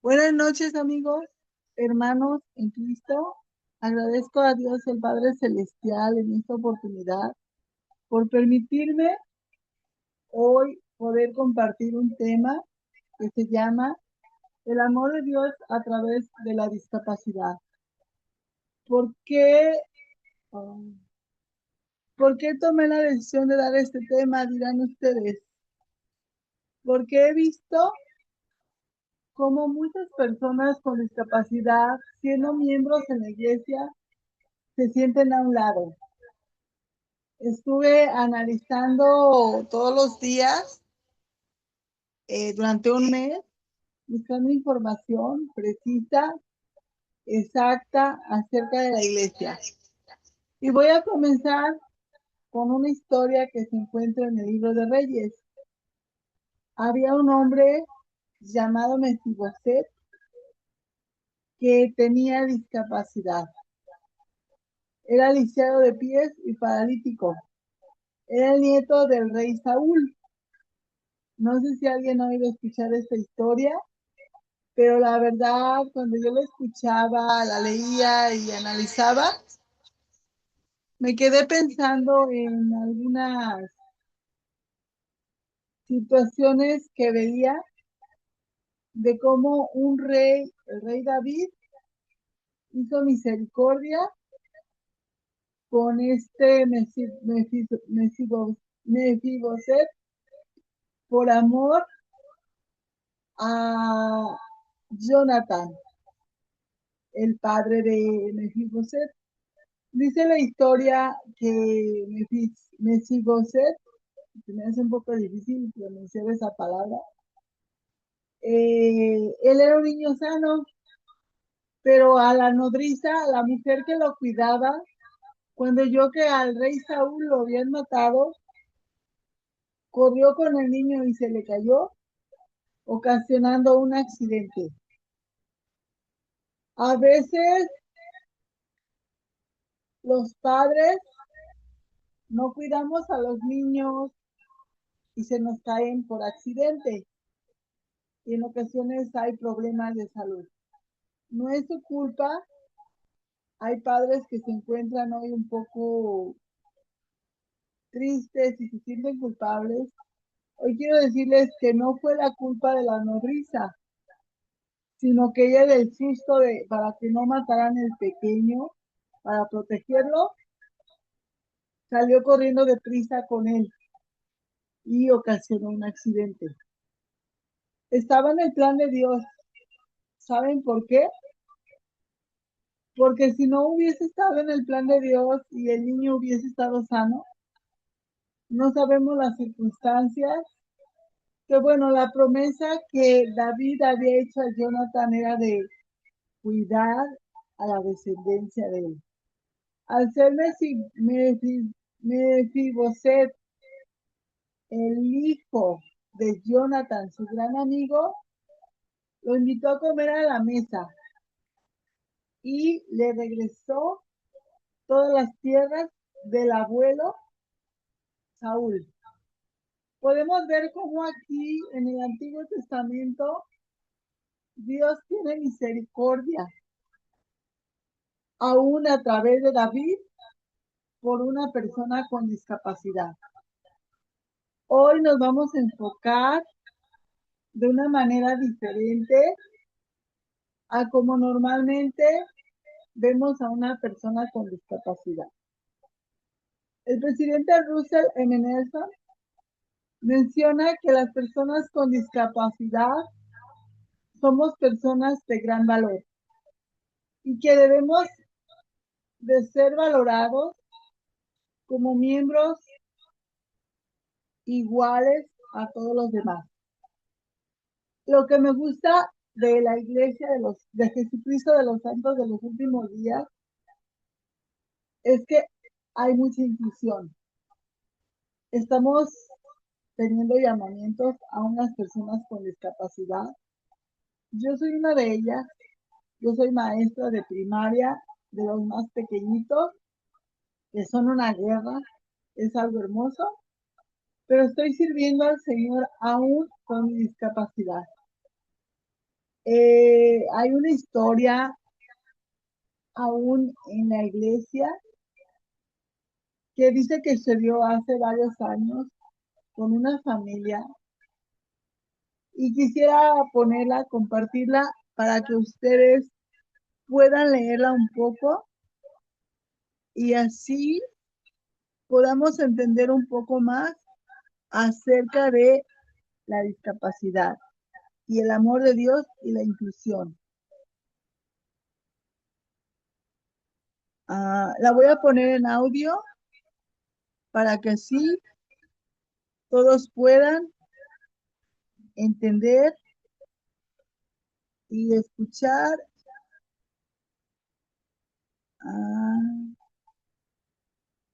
Buenas noches, amigos, hermanos en Cristo. Agradezco a Dios el Padre Celestial en esta oportunidad por permitirme hoy poder compartir un tema que se llama el amor de Dios a través de la discapacidad. ¿Por qué, oh, ¿por qué tomé la decisión de dar este tema? Dirán ustedes. Porque he visto cómo muchas personas con discapacidad, siendo miembros en la iglesia, se sienten a un lado. Estuve analizando todos los días durante un mes, buscando información precisa, exacta acerca de la iglesia. Y voy a comenzar con una historia que se encuentra en el libro de Reyes. Había un hombre llamado Mefiboset que tenía discapacidad. Era lisiado de pies y paralítico. Era el nieto del rey Saúl. No sé si alguien ha oído escuchar esta historia, pero la verdad, cuando yo la escuchaba, la leía y analizaba, me quedé pensando en algunas situaciones que veía de cómo un rey, el rey David, hizo misericordia con este Mefiboset por amor a Jonathan, el padre de Mefiboset. Dice la historia que Mefiboset, se me hace un poco difícil pronunciar esa palabra, él era un niño sano, pero a la nodriza, a la mujer que lo cuidaba, cuando oyó que al rey Saúl lo habían matado, corrió con el niño y se le cayó, ocasionando un accidente. A veces los padres no cuidamos a los niños y se nos caen por accidente, y en ocasiones hay problemas de salud. No es su culpa. Hay padres que se encuentran hoy un poco tristes y se sienten culpables. Hoy quiero decirles que no fue la culpa de la nodriza, sino que ella del susto para que no mataran el pequeño, para protegerlo, salió corriendo deprisa con él y ocasionó un accidente. Estaba en el plan de Dios. ¿Saben por qué? Porque si no hubiese estado en el plan de Dios y el niño hubiese estado sano, no sabemos las circunstancias. Que bueno, la promesa que David había hecho a Jonathan era de cuidar a la descendencia de él. Al ser Mefiboset, el hijo de Jonathan, su gran amigo, lo invitó a comer a la mesa y le regresó todas las tierras del abuelo Saúl. Podemos ver cómo aquí en el Antiguo Testamento Dios tiene misericordia, aún a través de David, por una persona con discapacidad. Hoy nos vamos a enfocar de una manera diferente a como normalmente vemos a una persona con discapacidad. El presidente Russell M. Nelson menciona que las personas con discapacidad somos personas de gran valor y que debemos de ser valorados como miembros iguales a todos los demás. Lo que me gusta de la iglesia de Jesucristo de los Santos de los últimos días es que hay mucha inclusión. Estamos teniendo llamamientos a unas personas con discapacidad. Yo soy una de ellas. Yo soy maestra de primaria de los más pequeñitos, que son una guerra. Es algo hermoso, pero estoy sirviendo al Señor aún con mi discapacidad. Hay una historia aún en la iglesia que dice que se dio hace varios años con una familia y quisiera ponerla, compartirla para que ustedes puedan leerla un poco y así podamos entender un poco más acerca de la discapacidad y el amor de Dios y la inclusión. La voy a poner en audio para que así todos puedan entender y escuchar.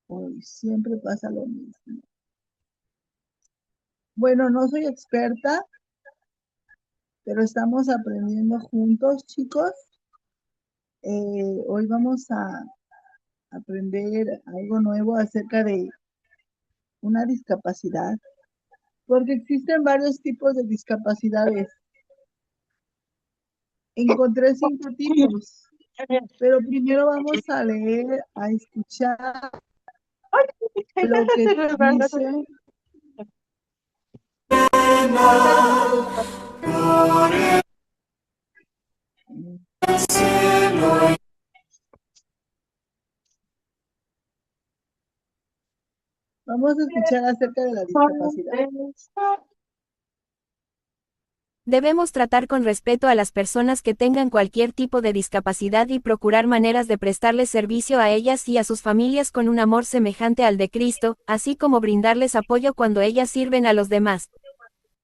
Hoy siempre pasa lo mismo. Bueno, no soy experta, pero estamos aprendiendo juntos, chicos. Hoy vamos a aprender algo nuevo acerca de una discapacidad, porque existen varios tipos de discapacidades. Encontré 5 tipos, pero primero vamos a leer, a escuchar lo que dice. Vamos a escuchar acerca de la discapacidad. Debemos tratar con respeto a las personas que tengan cualquier tipo de discapacidad y procurar maneras de prestarles servicio a ellas y a sus familias con un amor semejante al de Cristo, así como brindarles apoyo cuando ellas sirven a los demás.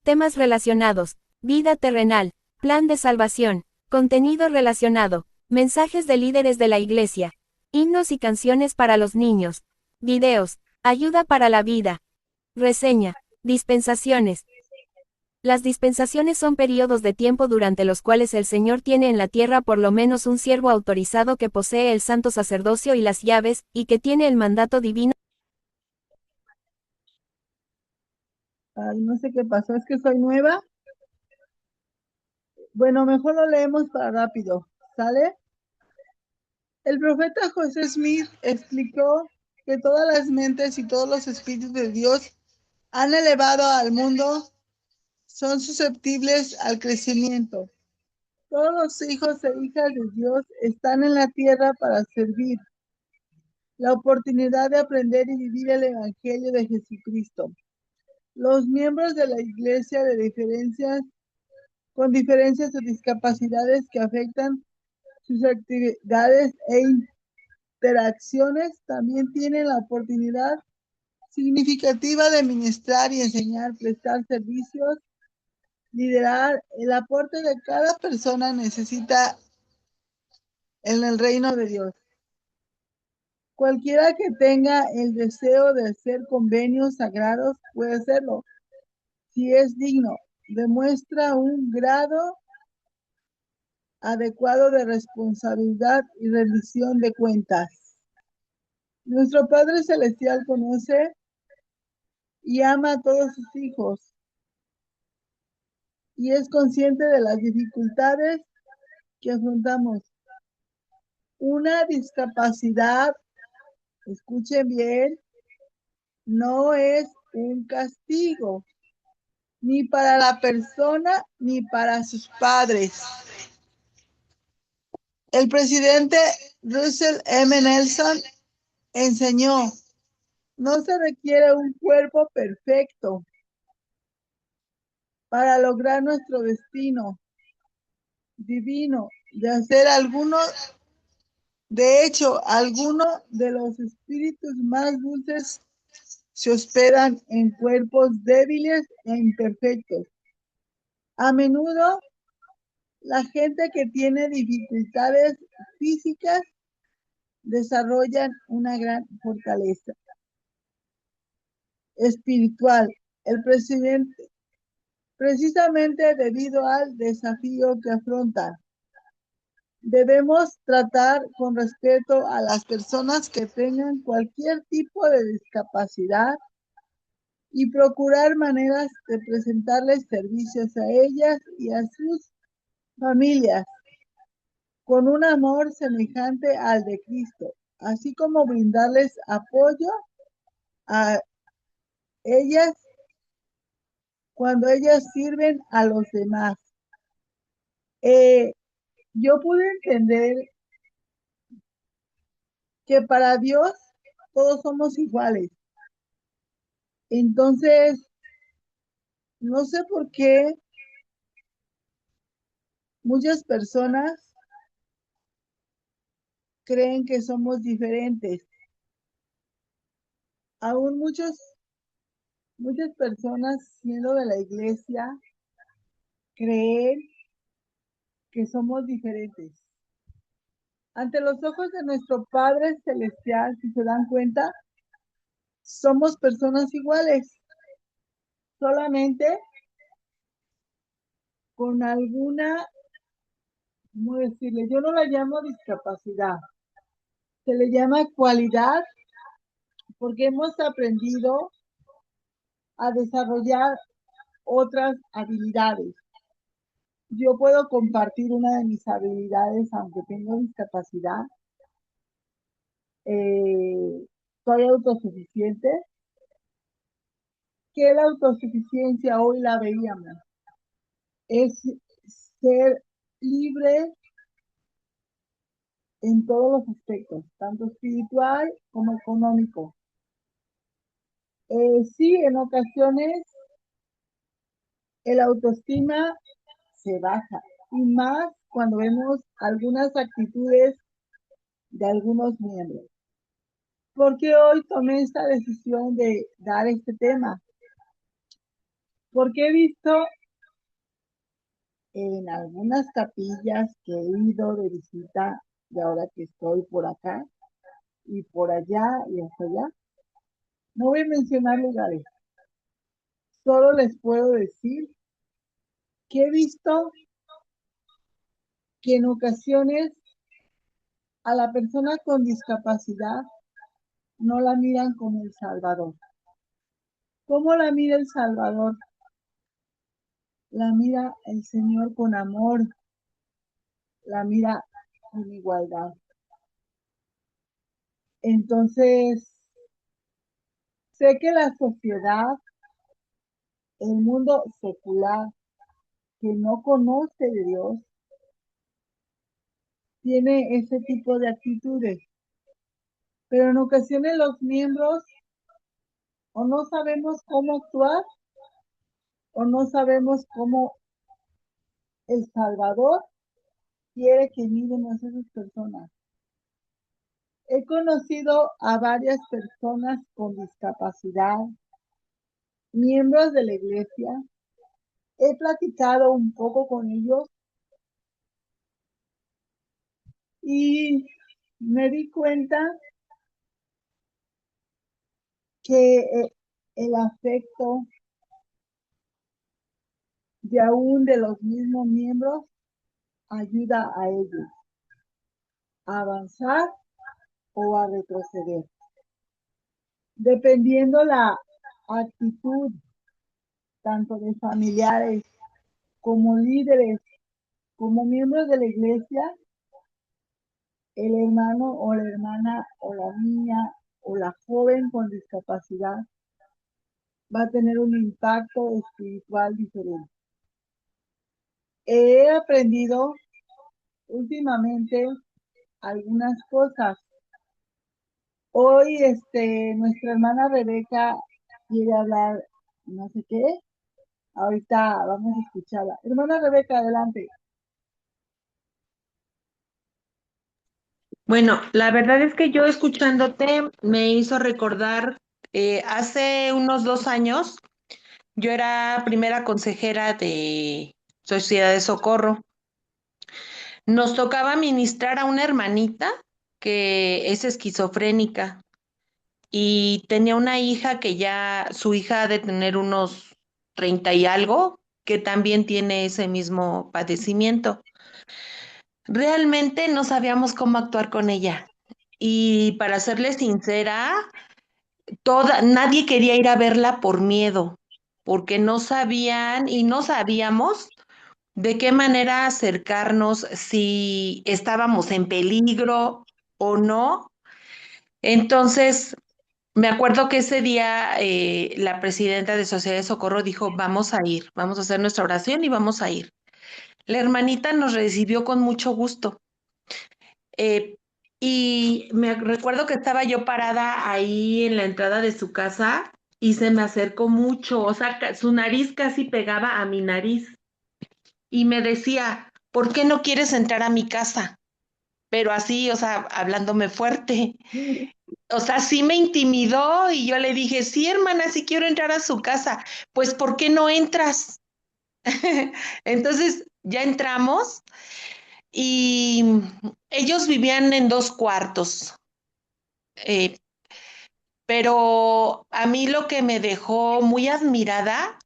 Temas relacionados: vida terrenal, plan de salvación, contenido relacionado, mensajes de líderes de la iglesia, himnos y canciones para los niños, videos, ayuda para la vida, reseña, dispensaciones. Las dispensaciones son periodos de tiempo durante los cuales el Señor tiene en la tierra por lo menos un siervo autorizado que posee el santo sacerdocio y las llaves, y que tiene el mandato divino. Ay, no sé qué pasó, es que soy nueva. Bueno, mejor lo leemos para rápido, ¿sale? El profeta José Smith explicó que todas las mentes y todos los espíritus de Dios han elevado al mundo, son susceptibles al crecimiento. Todos los hijos e hijas de Dios están en la tierra para servir. La oportunidad de aprender y vivir el Evangelio de Jesucristo. Los miembros de la iglesia con diferencias o discapacidades que afectan sus actividades e interacciones también tienen la oportunidad significativa de ministrar y enseñar, prestar servicios, liderar. El aporte de cada persona necesita en el reino de Dios. Cualquiera que tenga el deseo de hacer convenios sagrados puede hacerlo. Si es digno, demuestra un grado adecuado de responsabilidad y rendición de cuentas. Nuestro Padre Celestial conoce y ama a todos sus hijos y es consciente de las dificultades que afrontamos. Una discapacidad, escuchen bien, no es un castigo, ni para la persona ni para sus padres. El presidente Russell M. Nelson enseñó: no se requiere un cuerpo perfecto para lograr nuestro destino divino de hacer algunos. De hecho, algunos de los espíritus más dulces se hospedan en cuerpos débiles e imperfectos. A menudo, la gente que tiene dificultades físicas desarrollan una gran fortaleza espiritual. El presidente, precisamente debido al desafío que afrontan, debemos tratar con respeto a las personas que tengan cualquier tipo de discapacidad y procurar maneras de presentarles servicios a ellas y a sus familias con un amor semejante al de Cristo, así como brindarles apoyo a ellas cuando ellas sirven a los demás. Eh, yo pude entender que para Dios todos somos iguales. Entonces, no sé por qué muchas personas creen que somos diferentes. Aún muchas personas siendo de la iglesia creen que somos diferentes. Ante los ojos de nuestro Padre Celestial, si se dan cuenta, somos personas iguales, solamente con alguna, ¿cómo decirle? Yo no la llamo discapacidad, se le llama cualidad porque hemos aprendido a desarrollar otras habilidades. Yo puedo compartir una de mis habilidades, aunque tengo discapacidad. Soy autosuficiente. ¿Qué es la autosuficiencia? Hoy la veíamos. Es ser libre en todos los aspectos, tanto espiritual como económico. Sí, en ocasiones el autoestima se baja, y más cuando vemos algunas actitudes de algunos miembros. ¿Por qué hoy tomé esta decisión de dar este tema? Porque he visto en algunas capillas que he ido de visita, y ahora que estoy por acá y por allá y hasta allá, no voy a mencionar lugares, solo les puedo decir que he visto que en ocasiones a la persona con discapacidad no la miran como el Salvador. ¿Cómo la mira el Salvador? La mira el Señor con amor, la mira con igualdad. Entonces, sé que la sociedad, el mundo secular que no conoce de Dios, tiene ese tipo de actitudes, pero en ocasiones los miembros o no sabemos cómo actuar o no sabemos cómo el Salvador quiere que miremos a esas personas. He conocido a varias personas con discapacidad, miembros de la iglesia. He platicado un poco con ellos y me di cuenta que el afecto de aún de los mismos miembros ayuda a ellos a avanzar o a retroceder, dependiendo la actitud tanto de familiares como líderes, como miembros de la iglesia. El hermano o la hermana o la niña o la joven con discapacidad va a tener un impacto espiritual diferente. He aprendido últimamente algunas cosas. Hoy, nuestra hermana Rebeca quiere hablar, no sé qué. Ahorita vamos a escucharla. Hermana Rebeca, adelante. Bueno, la verdad es que yo escuchándote me hizo recordar, hace unos 2 años, yo era primera consejera de Sociedad de Socorro. Nos tocaba ministrar a una hermanita que es esquizofrénica y tenía una hija que ya, su hija ha de tener unos 30 y algo, que también tiene ese mismo padecimiento. Realmente no sabíamos cómo actuar con ella. Y para serle sincera, nadie quería ir a verla por miedo, porque no sabían y no sabíamos de qué manera acercarnos si estábamos en peligro o no. Entonces, me acuerdo que ese día la presidenta de Sociedad de Socorro dijo, vamos a ir, vamos a hacer nuestra oración y vamos a ir. La hermanita nos recibió con mucho gusto. eh, y me recuerdo que estaba yo parada ahí en la entrada de su casa y se me acercó mucho, o sea, su nariz casi pegaba a mi nariz y me decía, ¿por qué no quieres entrar a mi casa? Pero así, o sea, hablándome fuerte. O sea, sí me intimidó y yo le dije, sí, hermana, sí quiero entrar a su casa. Pues, ¿por qué no entras? Entonces, ya entramos y ellos vivían en dos cuartos. Eh, pero a mí lo que me dejó muy admirada,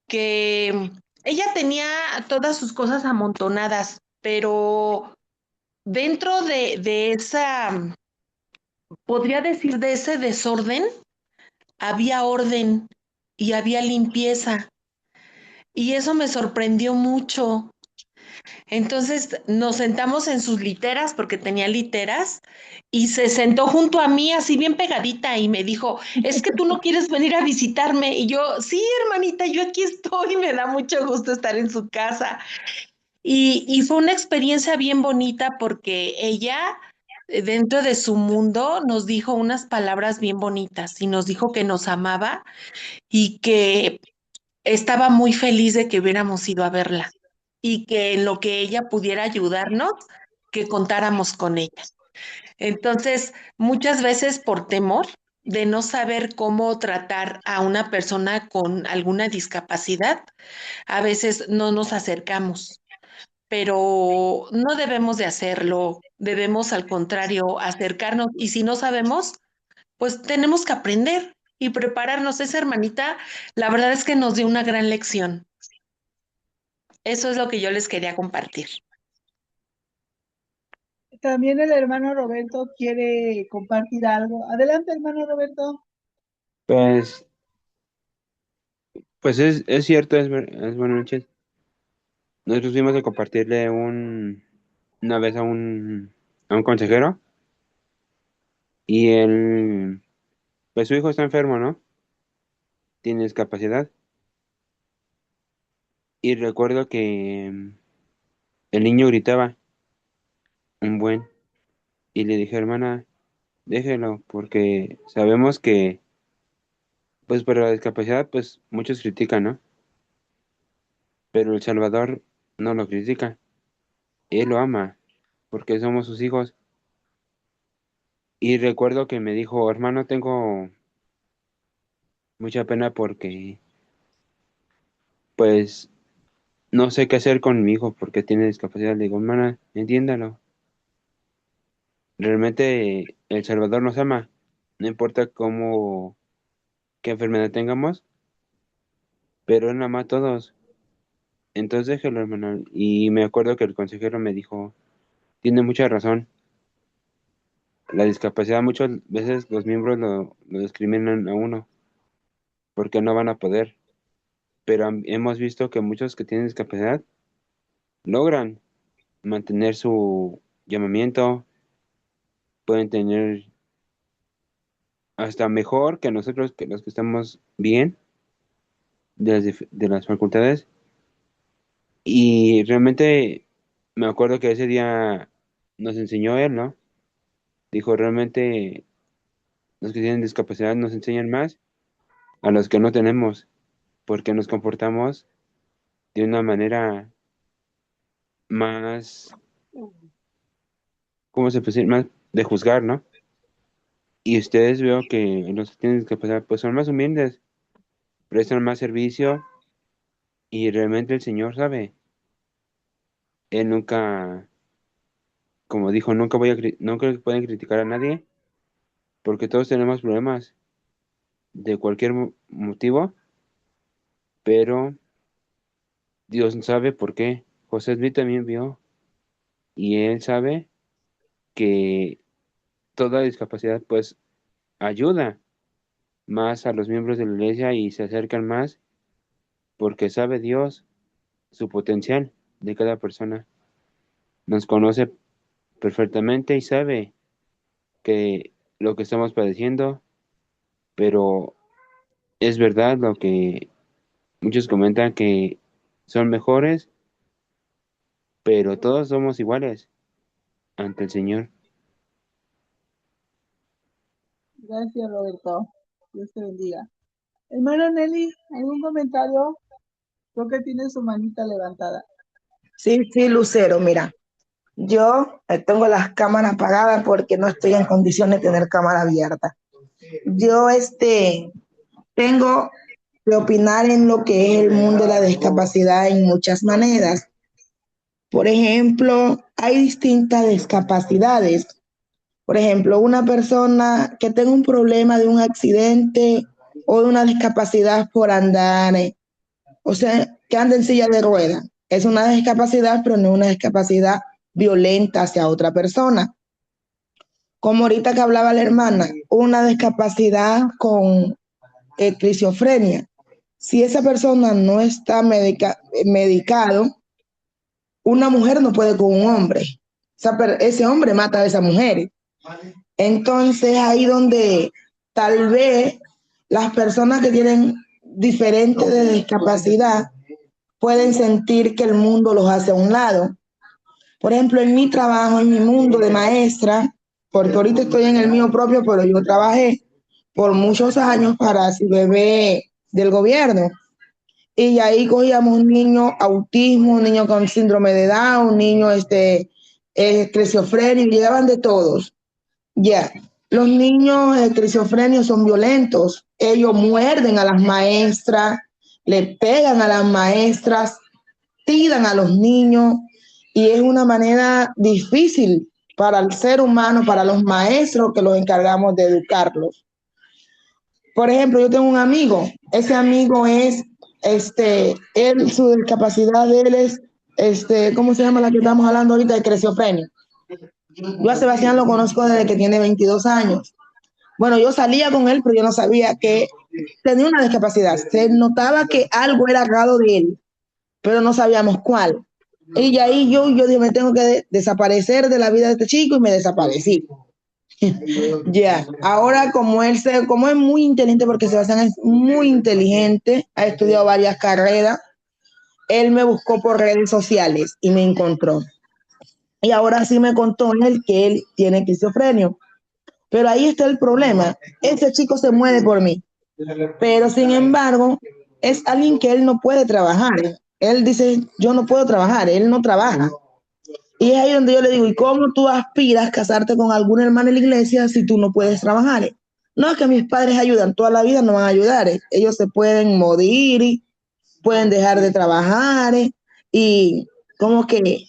que ella tenía todas sus cosas amontonadas, pero dentro de esa, podría decir, de ese desorden, había orden y había limpieza. Y eso me sorprendió mucho. Entonces nos sentamos en sus literas, porque tenía literas, y se sentó junto a mí, así bien pegadita, y me dijo, es que tú no quieres venir a visitarme. Y yo, sí, hermanita, yo aquí estoy, me da mucho gusto estar en su casa. Y fue una experiencia bien bonita porque ella, dentro de su mundo, nos dijo unas palabras bien bonitas y nos dijo que nos amaba y que estaba muy feliz de que hubiéramos ido a verla y que en lo que ella pudiera ayudarnos, que contáramos con ella. Entonces, muchas veces por temor de no saber cómo tratar a una persona con alguna discapacidad, a veces no nos acercamos, pero no debemos de hacerlo, debemos al contrario acercarnos y si no sabemos, pues tenemos que aprender y prepararnos. Esa hermanita, la verdad es que nos dio una gran lección. Eso es lo que yo les quería compartir. También el hermano Roberto quiere compartir algo. Adelante, hermano Roberto. Pues, pues es cierto, es buenas noches. Nosotros fuimos a compartirle una vez a un consejero y él, pues su hijo está enfermo, ¿no? Tiene discapacidad. Y recuerdo que el niño gritaba un buen y le dije, hermana, déjelo, porque sabemos que, pues por la discapacidad, pues muchos critican, ¿no? Pero El Salvador no lo critica, él lo ama, porque somos sus hijos. Y recuerdo que me dijo, hermano, tengo mucha pena porque, pues, no sé qué hacer con mi hijo porque tiene discapacidad. Le digo, hermana, entiéndalo. Realmente El Salvador nos ama. No importa qué enfermedad tengamos, pero Él ama a todos. Entonces déjelo, hermano. Y me acuerdo que el consejero me dijo, tiene mucha razón. La discapacidad muchas veces los miembros lo discriminan a uno porque no van a poder. Pero hemos visto que muchos que tienen discapacidad logran mantener su llamamiento, pueden tener hasta mejor que nosotros, que los que estamos bien de las facultades. Y realmente me acuerdo que ese día nos enseñó él, ¿no? Dijo, realmente los que tienen discapacidad nos enseñan más a los que no tenemos, porque nos comportamos de una manera más, ¿cómo se puede decir? Más de juzgar, ¿no? Y ustedes veo que los que tienen discapacidad pues son más humildes, prestan más servicio y realmente el Señor sabe. Él nunca, como dijo, no creo que pueden criticar a nadie, porque todos tenemos problemas de cualquier motivo, pero Dios sabe por qué. José Smith también vio y él sabe que toda discapacidad pues ayuda más a los miembros de la iglesia y se acercan más porque sabe Dios su potencial. de cada persona. Nos conoce perfectamente y sabe que lo que estamos padeciendo, pero es verdad lo que muchos comentan que son mejores, pero todos somos iguales ante el Señor. Gracias, Roberto. Dios te bendiga. Hermana Nelly, ¿algún comentario? Creo que tiene su manita levantada. Sí, sí, Lucero, mira, yo tengo las cámaras apagadas porque no estoy en condiciones de tener cámara abierta. Yo tengo que opinar en lo que es el mundo de la discapacidad en muchas maneras. Por ejemplo, hay distintas discapacidades. Por ejemplo, una persona que tenga un problema de un accidente o de una discapacidad por andar, o sea, que anda en silla de ruedas. Es una discapacidad, pero no una discapacidad violenta hacia otra persona. Como ahorita que hablaba la hermana, una discapacidad con esquizofrenia. Si esa persona no está medicado, una mujer no puede con un hombre. Ese hombre mata a esa mujer. Entonces ahí donde tal vez las personas que tienen diferentes de discapacidad pueden sentir que el mundo los hace a un lado. Por ejemplo, en mi trabajo, en mi mundo de maestra, porque ahorita estoy en el mío propio, pero yo trabajé por muchos años para bebé del gobierno. Y ahí cogíamos un niño autismo, un niño con síndrome de Down, un niño esquizofrénico, llegaban de todos. Ya, los niños esquizofrénicos son violentos. Ellos muerden a las maestras, le pegan a las maestras, tiran a los niños y es una manera difícil para el ser humano, para los maestros que los encargamos de educarlos. Por ejemplo, yo tengo un amigo, ese amigo es, él, su discapacidad de él es, ¿cómo se llama la que estamos hablando ahorita? De esquizofrenia. Yo a Sebastián lo conozco desde que tiene 22 años. Bueno, yo salía con él, pero yo no sabía que tenía una discapacidad. Se notaba que algo era raro de él, pero no sabíamos cuál. Y ahí yo dije, me tengo que desaparecer de la vida de este chico y me desaparecí. Ya, ahora como es muy inteligente, porque Sebastián es muy inteligente, ha estudiado varias carreras, él me buscó por redes sociales y me encontró. Y ahora sí me contó él que él tiene esquizofrenia. Pero ahí está el problema. Ese chico se muere por mí. Pero sin embargo, es alguien que él no puede trabajar. Él dice, yo no puedo trabajar, él no trabaja. Y es ahí donde yo le digo, ¿y cómo tú aspiras a casarte con algún hermano en la iglesia si tú no puedes trabajar? No es que mis padres ayudan, toda la vida no van a ayudar. Ellos se pueden morir, pueden dejar de trabajar. Y como que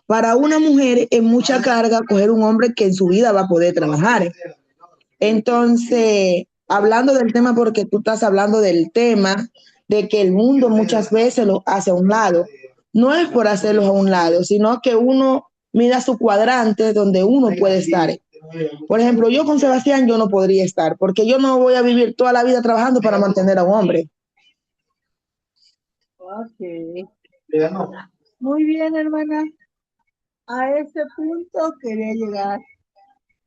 para una mujer es mucha carga coger un hombre que en su vida va a poder trabajar. Entonces, hablando del tema, porque tú estás hablando del tema de que el mundo muchas veces lo hace a un lado. No es por hacerlo a un lado, sino que uno mira su cuadrante donde uno puede estar. Por ejemplo, yo con Sebastián yo no podría estar, porque yo no voy a vivir toda la vida trabajando para mantener a un hombre. Ok. Muy bien, hermana. A ese punto quería llegar.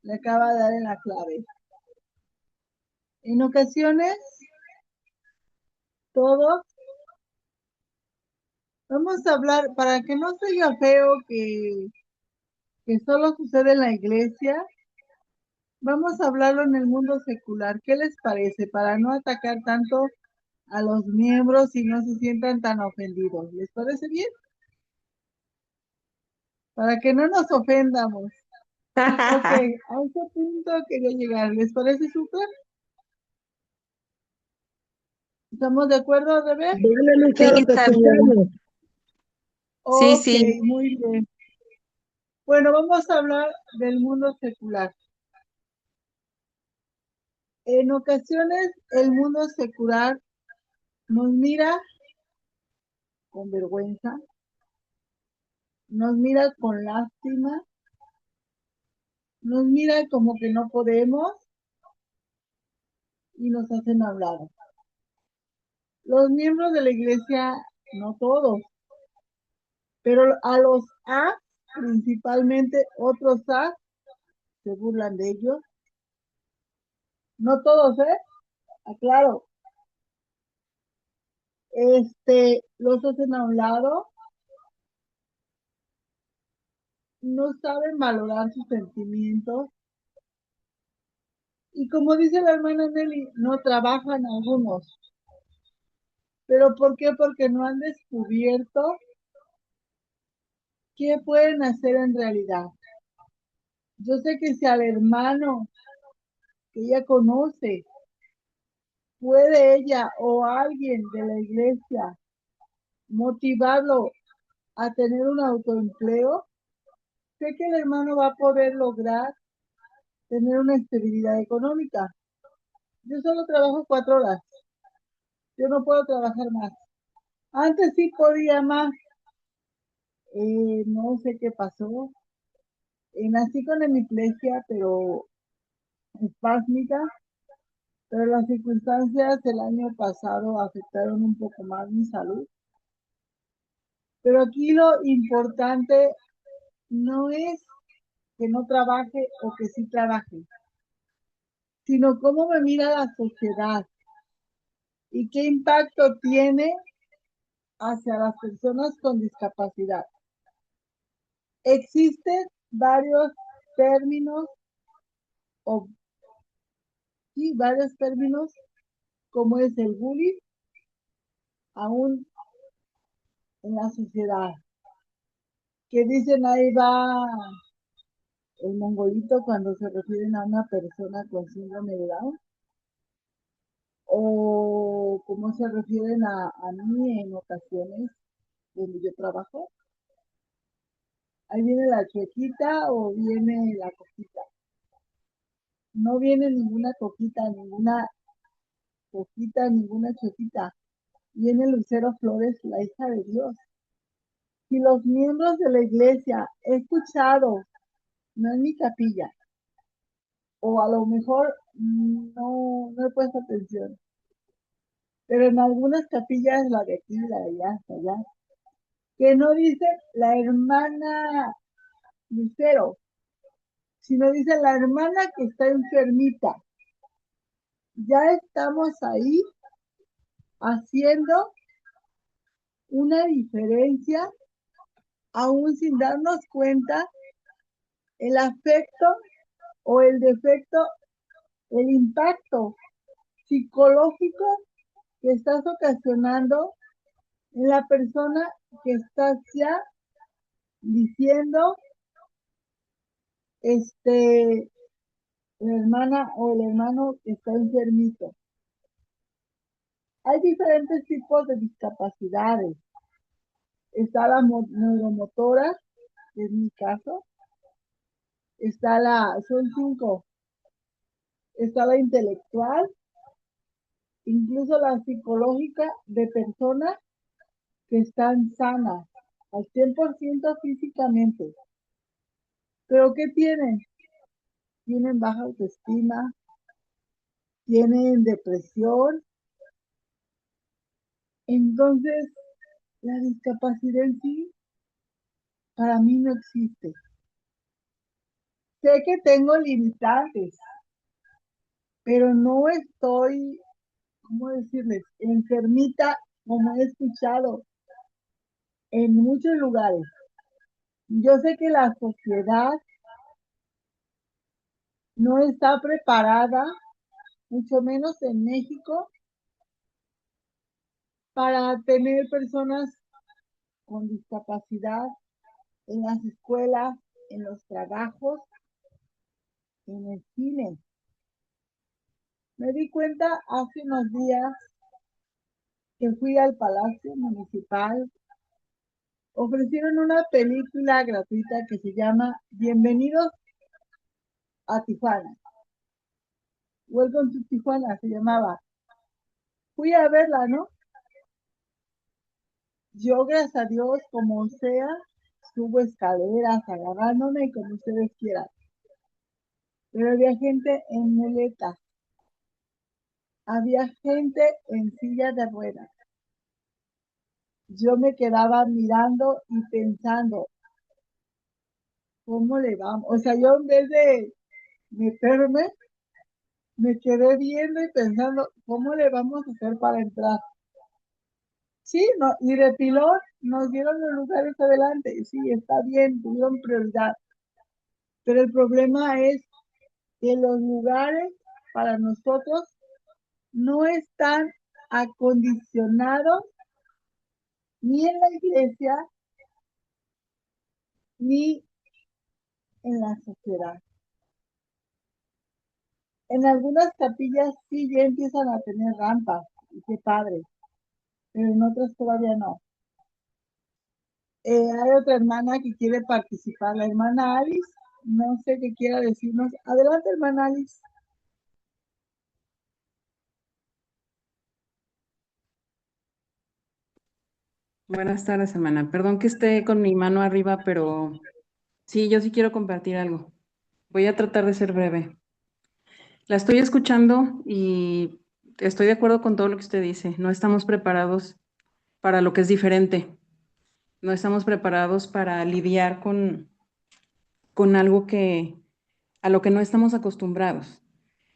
Le acaba de dar en la clave. En ocasiones, todos, vamos a hablar, para que no se oiga feo que solo sucede en la iglesia, vamos a hablarlo en el mundo secular. ¿Qué les parece? Para no atacar tanto a los miembros y no se sientan tan ofendidos. ¿Les parece bien? Para que no nos ofendamos. Ok, a ese punto quería llegar. ¿Les parece súper? ¿Estamos de acuerdo, Rebe? Dale, Sí, Lucero, te está bien. escuchamos. Sí, Ok, sí. muy bien. Bueno, vamos a hablar del mundo secular. En ocasiones el mundo secular nos mira con vergüenza, nos mira con lástima, nos mira como que no podemos y nos hacen hablar. Los miembros de la iglesia, no todos, Pero a los A, principalmente otros A, se burlan de ellos. No todos, aclaro. Los hacen a un lado, no saben valorar sus sentimientos. Y como dice la hermana Nelly, no trabajan algunos. ¿Pero por qué? Porque no han descubierto qué pueden hacer en realidad. Yo sé que si al hermano que ella conoce, puede ella o alguien de la iglesia motivarlo a tener un autoempleo, sé que el hermano va a poder lograr tener una estabilidad económica. Yo solo trabajo 4 horas. Yo no puedo trabajar más. Antes sí podía más. No sé qué pasó. Nací con hemiplegia, pero espásmica, pero las circunstancias el año pasado afectaron un poco más mi salud. Pero aquí lo importante no es que no trabaje o que sí trabaje, sino cómo me mira la sociedad y qué impacto tiene hacia las personas con discapacidad. Existen varios términos, o sí, varios términos, como es el bullying, aún en la sociedad, que dicen ahí va el mongolito cuando se refieren a una persona con síndrome de Down, o cómo se refieren a mí en ocasiones donde yo trabajo. Ahí viene la chuequita o viene la coquita. No viene ninguna coquita, ninguna chuequita. Viene Lucero Flores, la hija de Dios. Si los miembros de la iglesia he escuchado, no en mi capilla, o a lo mejor no he puesto atención, pero en algunas capillas, la de aquí, la de allá, hasta allá, que no dice la hermana Lucero, sino dice la hermana que está enfermita. Ya estamos ahí haciendo una diferencia, aún sin darnos cuenta, el afecto o el defecto, el impacto psicológico que estás ocasionando en la persona que estás ya diciendo, la hermana o el hermano que está enfermito. Hay diferentes tipos de discapacidades. Está la neuromotora, que es mi caso. Son 5. Está la intelectual, incluso la psicológica de personas que están sanas al 100% físicamente. ¿Pero qué tienen? Tienen baja autoestima, tienen depresión. Entonces, la discapacidad en sí, para mí no existe. Sé que tengo limitantes, pero no estoy, ¿cómo decirles?, enfermita, como he escuchado en muchos lugares. Yo sé que la sociedad no está preparada, mucho menos en México, para tener personas con discapacidad en las escuelas, en los trabajos, en el cine. Me di cuenta hace unos días que fui al Palacio Municipal. Ofrecieron una película gratuita que se llama Bienvenidos a Tijuana. Welcome to Tijuana se llamaba. Fui a verla, ¿no? Yo, gracias a Dios, como sea, subo escaleras, agarrándome como ustedes quieran. Pero había gente en muletas. Había gente en silla de ruedas. yo me quedaba mirando y pensando, ¿cómo le vamos? O sea, yo en vez de meterme, me quedé viendo y pensando, ¿cómo le vamos a hacer para entrar? Sí, no, y de pilón nos dieron los lugares adelante, sí, está bien, tuvieron prioridad, pero el problema es que los lugares para nosotros no están acondicionados ni en la iglesia ni en la sociedad. En algunas capillas sí ya empiezan a tener rampas, y qué padre, pero en otras todavía no. Hay otra hermana que quiere participar, la hermana Alice, no sé qué quiera decirnos. Adelante, hermana Alice. Buenas tardes, hermana. Perdón que esté con mi mano arriba, pero sí, yo sí quiero compartir algo. Voy a tratar de ser breve. La estoy escuchando y estoy de acuerdo con todo lo que usted dice. No estamos preparados para lo que es diferente. No estamos preparados para lidiar con algo a lo que no estamos acostumbrados.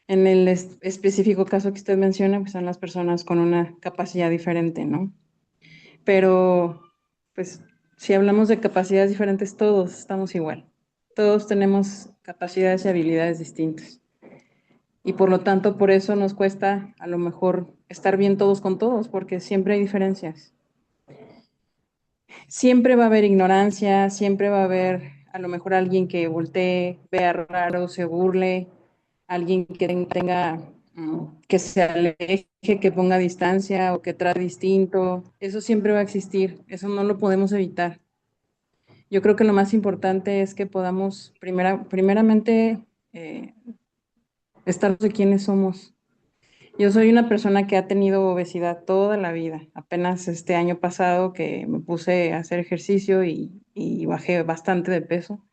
En el específico caso que usted menciona, pues son las personas con una capacidad diferente, ¿no? Pero, pues, si hablamos de capacidades diferentes, todos estamos igual. Todos tenemos capacidades y habilidades distintas. Y por lo tanto, por eso nos cuesta a lo mejor estar bien todos con todos, porque siempre hay diferencias. Siempre va a haber ignorancia, siempre va a haber a lo mejor alguien que voltee, vea raro, se burle, alguien que tenga, que se aleje, que ponga distancia o que trate distinto. Eso siempre va a existir, eso no lo podemos evitar. Yo creo que lo más importante es que podamos primeramente estar de quienes somos. Yo soy una persona que ha tenido obesidad toda la vida. Apenas este año pasado que me puse a hacer ejercicio y bajé bastante de peso,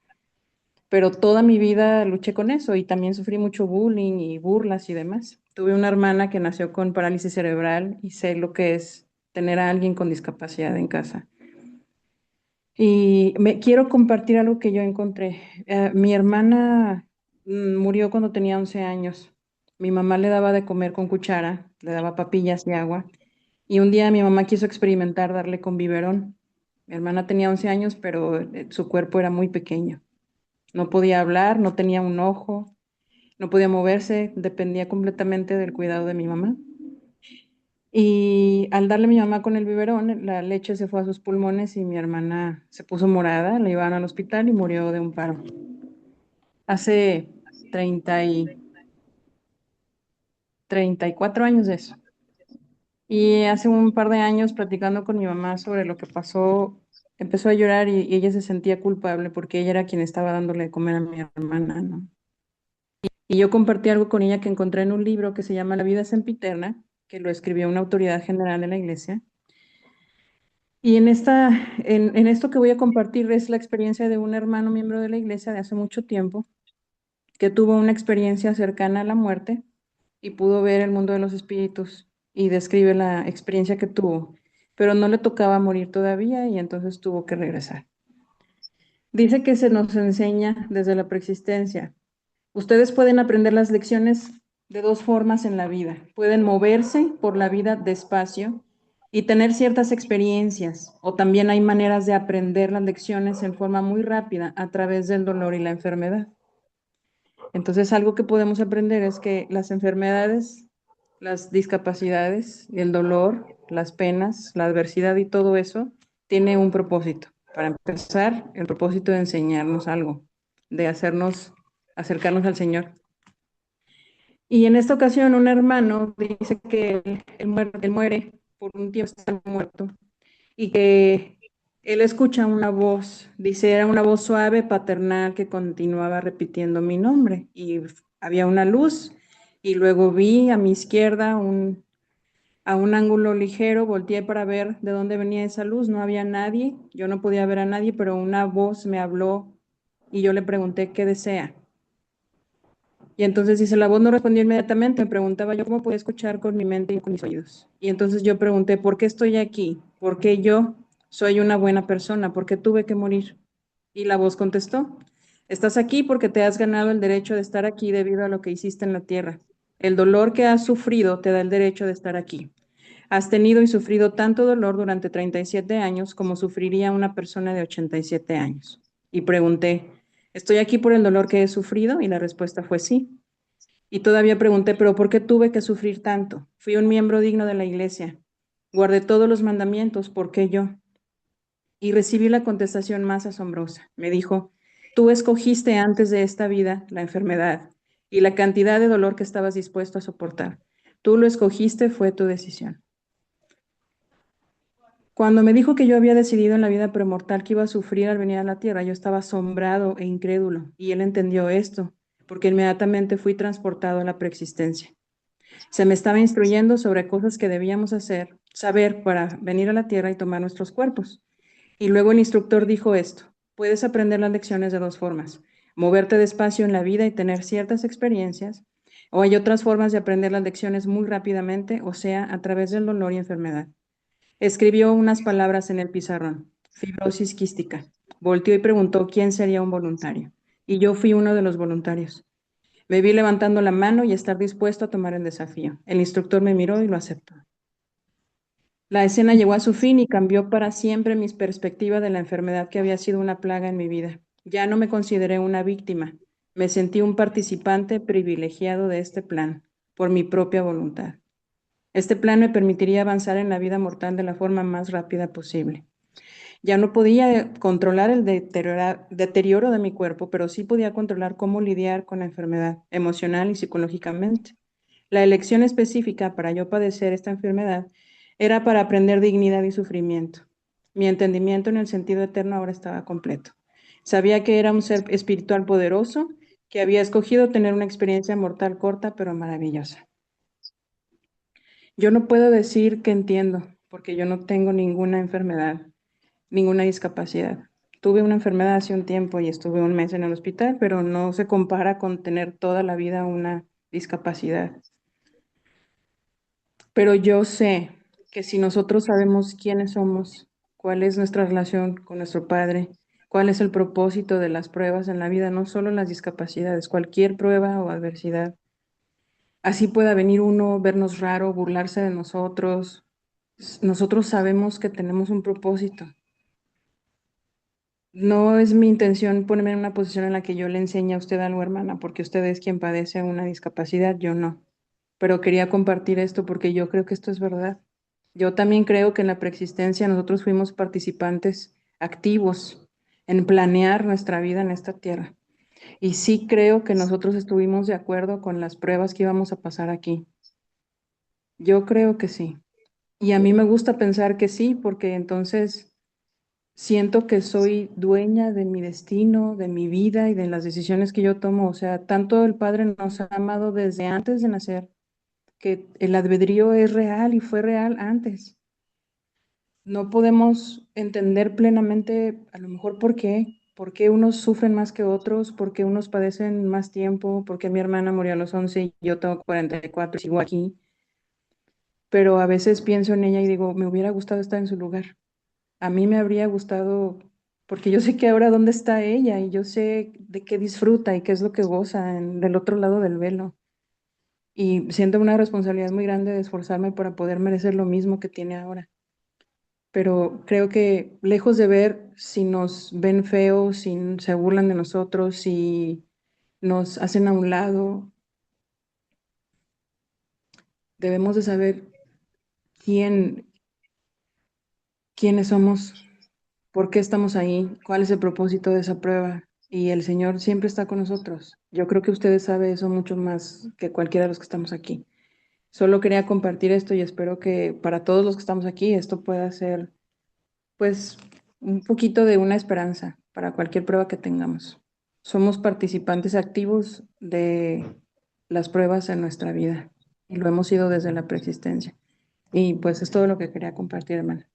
pero toda mi vida luché con eso y también sufrí mucho bullying y burlas y demás. Tuve una hermana que nació con parálisis cerebral y sé lo que es tener a alguien con discapacidad en casa. Y me quiero compartir algo que yo encontré. Mi hermana murió cuando tenía 11 años. Mi mamá le daba de comer con cuchara, le daba papillas y agua. Y un día mi mamá quiso experimentar darle con biberón. Mi hermana tenía 11 años, pero su cuerpo era muy pequeño. No podía hablar, no tenía un ojo, no podía moverse, dependía completamente del cuidado de mi mamá. Y al darle a mi mamá con el biberón, la leche se fue a sus pulmones y mi hermana se puso morada, la llevaron al hospital y murió de un paro. Hace 30 y 34 años de eso. Y hace un par de años, platicando con mi mamá sobre lo que pasó, empezó a llorar y ella se sentía culpable porque ella era quien estaba dándole de comer a mi hermana, ¿no? Y yo compartí algo con ella que encontré en un libro que se llama La vida sempiterna, que lo escribió una autoridad general de la iglesia. Y en esto que voy a compartir es la experiencia de un hermano miembro de la iglesia de hace mucho tiempo, que tuvo una experiencia cercana a la muerte y pudo ver el mundo de los espíritus y describe la experiencia que tuvo, pero no le tocaba morir todavía y entonces tuvo que regresar. Dice que se nos enseña desde la preexistencia. Ustedes pueden aprender las lecciones de dos formas en la vida. Pueden moverse por la vida despacio y tener ciertas experiencias, o también hay maneras de aprender las lecciones en forma muy rápida a través del dolor y la enfermedad. Entonces, algo que podemos aprender es que las enfermedades, las discapacidades, el dolor, las penas, la adversidad y todo eso tiene un propósito. Para empezar, el propósito de enseñarnos algo, de hacernos acercarnos al Señor. Y en esta ocasión un hermano dice que él muere por un tiempo, está muerto, y que él escucha una voz, dice, era una voz suave, paternal, que continuaba repitiendo mi nombre. Y había una luz, y luego vi a mi izquierda a un ángulo ligero, volteé para ver de dónde venía esa luz, no había nadie, yo no podía ver a nadie, pero una voz me habló y yo le pregunté qué desea. Y entonces dice, la voz no respondió inmediatamente, me preguntaba yo cómo podía escuchar con mi mente y con mis oídos. Y entonces yo pregunté, ¿por qué estoy aquí? ¿por qué yo? Soy una buena persona, ¿por qué tuve que morir? Y la voz contestó, estás aquí porque te has ganado el derecho de estar aquí debido a lo que hiciste en la tierra. El dolor que has sufrido te da el derecho de estar aquí. Has tenido y sufrido tanto dolor durante 37 años como sufriría una persona de 87 años. Y pregunté, ¿estoy aquí por el dolor que he sufrido? Y la respuesta fue sí. Y todavía pregunté, ¿pero por qué tuve que sufrir tanto? Fui un miembro digno de la iglesia. Guardé todos los mandamientos, ¿por qué yo? Y recibí la contestación más asombrosa. Me dijo, tú escogiste antes de esta vida la enfermedad y la cantidad de dolor que estabas dispuesto a soportar. Tú lo escogiste, fue tu decisión. Cuando me dijo que yo había decidido en la vida premortal que iba a sufrir al venir a la tierra, yo estaba asombrado e incrédulo, y él entendió esto, porque inmediatamente fui transportado a la preexistencia. Se me estaba instruyendo sobre cosas que debíamos saber para venir a la tierra y tomar nuestros cuerpos. Y luego el instructor dijo esto, puedes aprender las lecciones de dos formas, moverte despacio en la vida y tener ciertas experiencias, o hay otras formas de aprender las lecciones muy rápidamente, o sea, a través del dolor y enfermedad. Escribió unas palabras en el pizarrón, fibrosis quística. Volteó y preguntó quién sería un voluntario. Y yo fui uno de los voluntarios. Me vi levantando la mano y estar dispuesto a tomar el desafío. El instructor me miró y lo aceptó. La escena llegó a su fin y cambió para siempre mis perspectivas de la enfermedad que había sido una plaga en mi vida. Ya no me consideré una víctima. Me sentí un participante privilegiado de este plan, por mi propia voluntad. Este plan me permitiría avanzar en la vida mortal de la forma más rápida posible. Ya no podía controlar el deterioro de mi cuerpo, pero sí podía controlar cómo lidiar con la enfermedad emocional y psicológicamente. La elección específica para yo padecer esta enfermedad era para aprender dignidad y sufrimiento. Mi entendimiento en el sentido eterno ahora estaba completo. Sabía que era un ser espiritual poderoso que había escogido tener una experiencia mortal corta pero maravillosa. Yo no puedo decir que entiendo, porque yo no tengo ninguna enfermedad, ninguna discapacidad. Tuve una enfermedad hace un tiempo y estuve un mes en el hospital, pero no se compara con tener toda la vida una discapacidad. Pero yo sé que si nosotros sabemos quiénes somos, cuál es nuestra relación con nuestro Padre, cuál es el propósito de las pruebas en la vida, no solo las discapacidades, cualquier prueba o adversidad, así pueda venir uno, vernos raro, burlarse de nosotros. Nosotros sabemos que tenemos un propósito. No es mi intención ponerme en una posición en la que yo le enseñe a usted algo, hermana, porque usted es quien padece una discapacidad, yo no. Pero quería compartir esto porque yo creo que esto es verdad. Yo también creo que en la preexistencia nosotros fuimos participantes activos en planear nuestra vida en esta tierra. Y sí creo que nosotros estuvimos de acuerdo con las pruebas que íbamos a pasar aquí. Yo creo que sí. Y a mí me gusta pensar que sí, porque entonces siento que soy dueña de mi destino, de mi vida y de las decisiones que yo tomo. O sea, tanto el Padre nos ha amado desde antes de nacer, que el albedrío es real y fue real antes. No podemos entender plenamente a lo mejor por qué unos sufren más que otros, por qué unos padecen más tiempo, por qué mi hermana murió a los 11 y yo tengo 44 y sigo aquí. Pero a veces pienso en ella y digo, me hubiera gustado estar en su lugar. A mí me habría gustado, porque yo sé que ahora dónde está ella y yo sé de qué disfruta y qué es lo que goza del otro lado del velo. Y siento una responsabilidad muy grande de esforzarme para poder merecer lo mismo que tiene ahora. Pero creo que lejos de ver si nos ven feos, si se burlan de nosotros, si nos hacen a un lado, debemos de saber quién, quiénes somos, por qué estamos ahí, cuál es el propósito de esa prueba. Y el Señor siempre está con nosotros. Yo creo que ustedes saben eso mucho más que cualquiera de los que estamos aquí. Solo quería compartir esto y espero que para todos los que estamos aquí esto pueda ser, pues, un poquito de una esperanza para cualquier prueba que tengamos. Somos participantes activos de las pruebas en nuestra vida y lo hemos sido desde la preexistencia. Y pues es todo lo que quería compartir, hermana.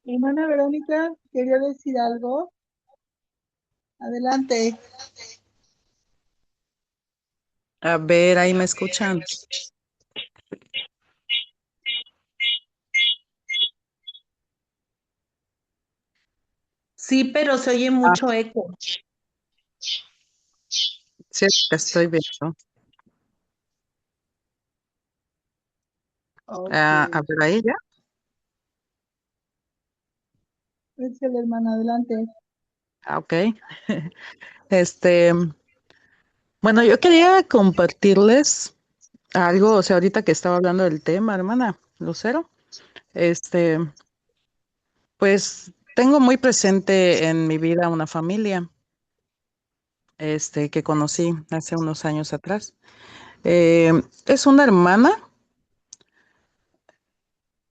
Hermana Verónica, quería decir algo. Adelante. A ver, ahí me escuchan. Sí, pero se oye Ah, mucho eco. sí, que estoy viendo. Ok. A ver, ahí ya. Es que la hermana, adelante. Ok. Este, bueno, yo quería compartirles algo, o sea, ahorita que estaba hablando del tema, hermana Lucero, este, pues tengo muy presente en mi vida una familia, que conocí hace unos años atrás. Eh, es una hermana.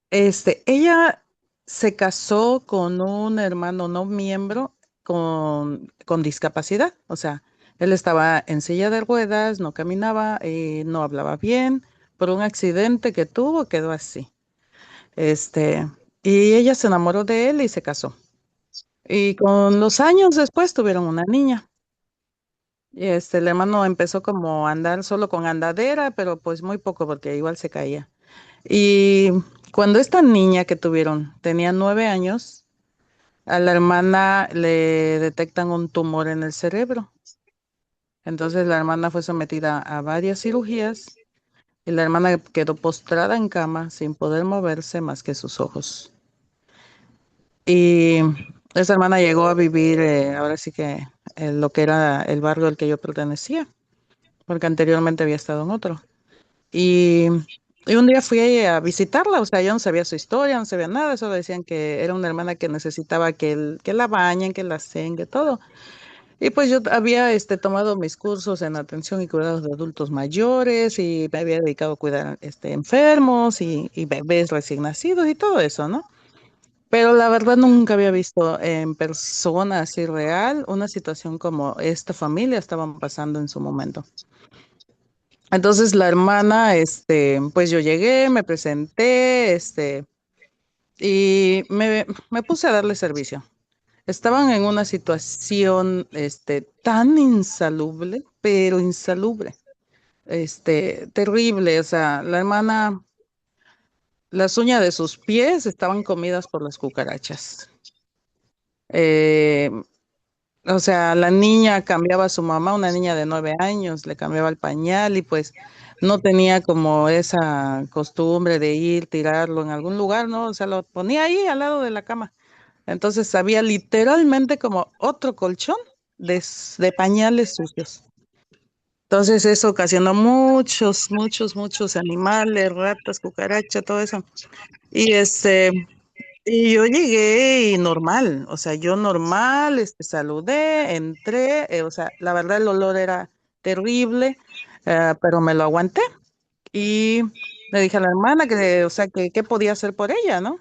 Ella se casó con un hermano no miembro con discapacidad. O sea, él estaba en silla de ruedas, no caminaba, no hablaba bien. Por un accidente que tuvo, quedó así. Este, y ella se enamoró de él y se casó. Y con los años después tuvieron una niña. Y el hermano empezó como a andar solo con andadera, pero pues muy poco porque igual se caía. Y cuando esta niña que tuvieron tenía 9 años, a la hermana le detectan un tumor en el cerebro. Entonces la hermana fue sometida a varias cirugías y la hermana quedó postrada en cama sin poder moverse más que sus ojos. Y esa hermana llegó a vivir, ahora sí que lo que era el barrio al que yo pertenecía, porque anteriormente había estado en otro. Y, y un día fui a visitarla, o sea, yo no sabía su historia, no sabía nada, solo decían que era una hermana que necesitaba que la bañen, que la hacen, que todo. Y pues yo había tomado mis cursos en atención y cuidados de adultos mayores y me había dedicado a cuidar enfermos y bebés recién nacidos y todo eso, ¿no? Pero la verdad nunca había visto en persona así real una situación como esta familia estaban pasando en su momento. Entonces la hermana, pues yo llegué, me presenté, y me puse a darle servicio. Estaban en una situación, tan insalubre, pero insalubre, terrible. O sea, la hermana, las uñas de sus pies estaban comidas por las cucarachas. Eh, O sea, la niña cambiaba a su mamá, una niña de 9 años, le cambiaba el pañal y pues no tenía como esa costumbre de ir, tirarlo en algún lugar, ¿no? O sea, lo ponía ahí al lado de la cama. Entonces había literalmente como otro colchón de pañales sucios. Entonces eso ocasionó muchos animales, ratas, cucarachas, todo eso. Y y yo llegué y normal, o sea, yo normal, saludé, entré, o sea, la verdad el olor era terrible, pero me lo aguanté y le dije a la hermana que, o sea, que qué podía hacer por ella, ¿no?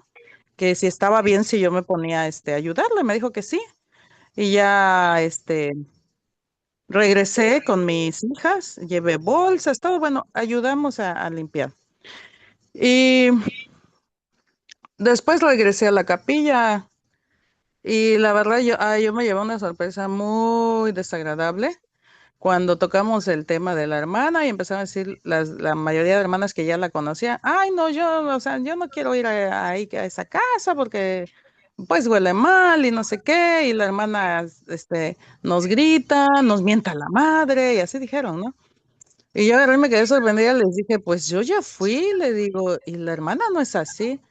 Que si estaba bien si yo me ponía, a ayudarle, me dijo que sí y ya, regresé con mis hijas, llevé bolsas, todo, bueno, ayudamos a limpiar. Y después regresé a la capilla. Y la verdad, yo me llevé una sorpresa muy desagradable cuando tocamos el tema de la hermana y empezaron a decir la mayoría de hermanas que ya la conocían, ay, no, o sea, yo no quiero ir ahí a esa casa porque pues huele mal y no sé qué, y la hermana, nos grita, nos mienta la madre, y así dijeron, ¿no? Y yo agarré y me quedé sorprendida, les dije, pues yo ya fui, le digo, y la hermana no es así.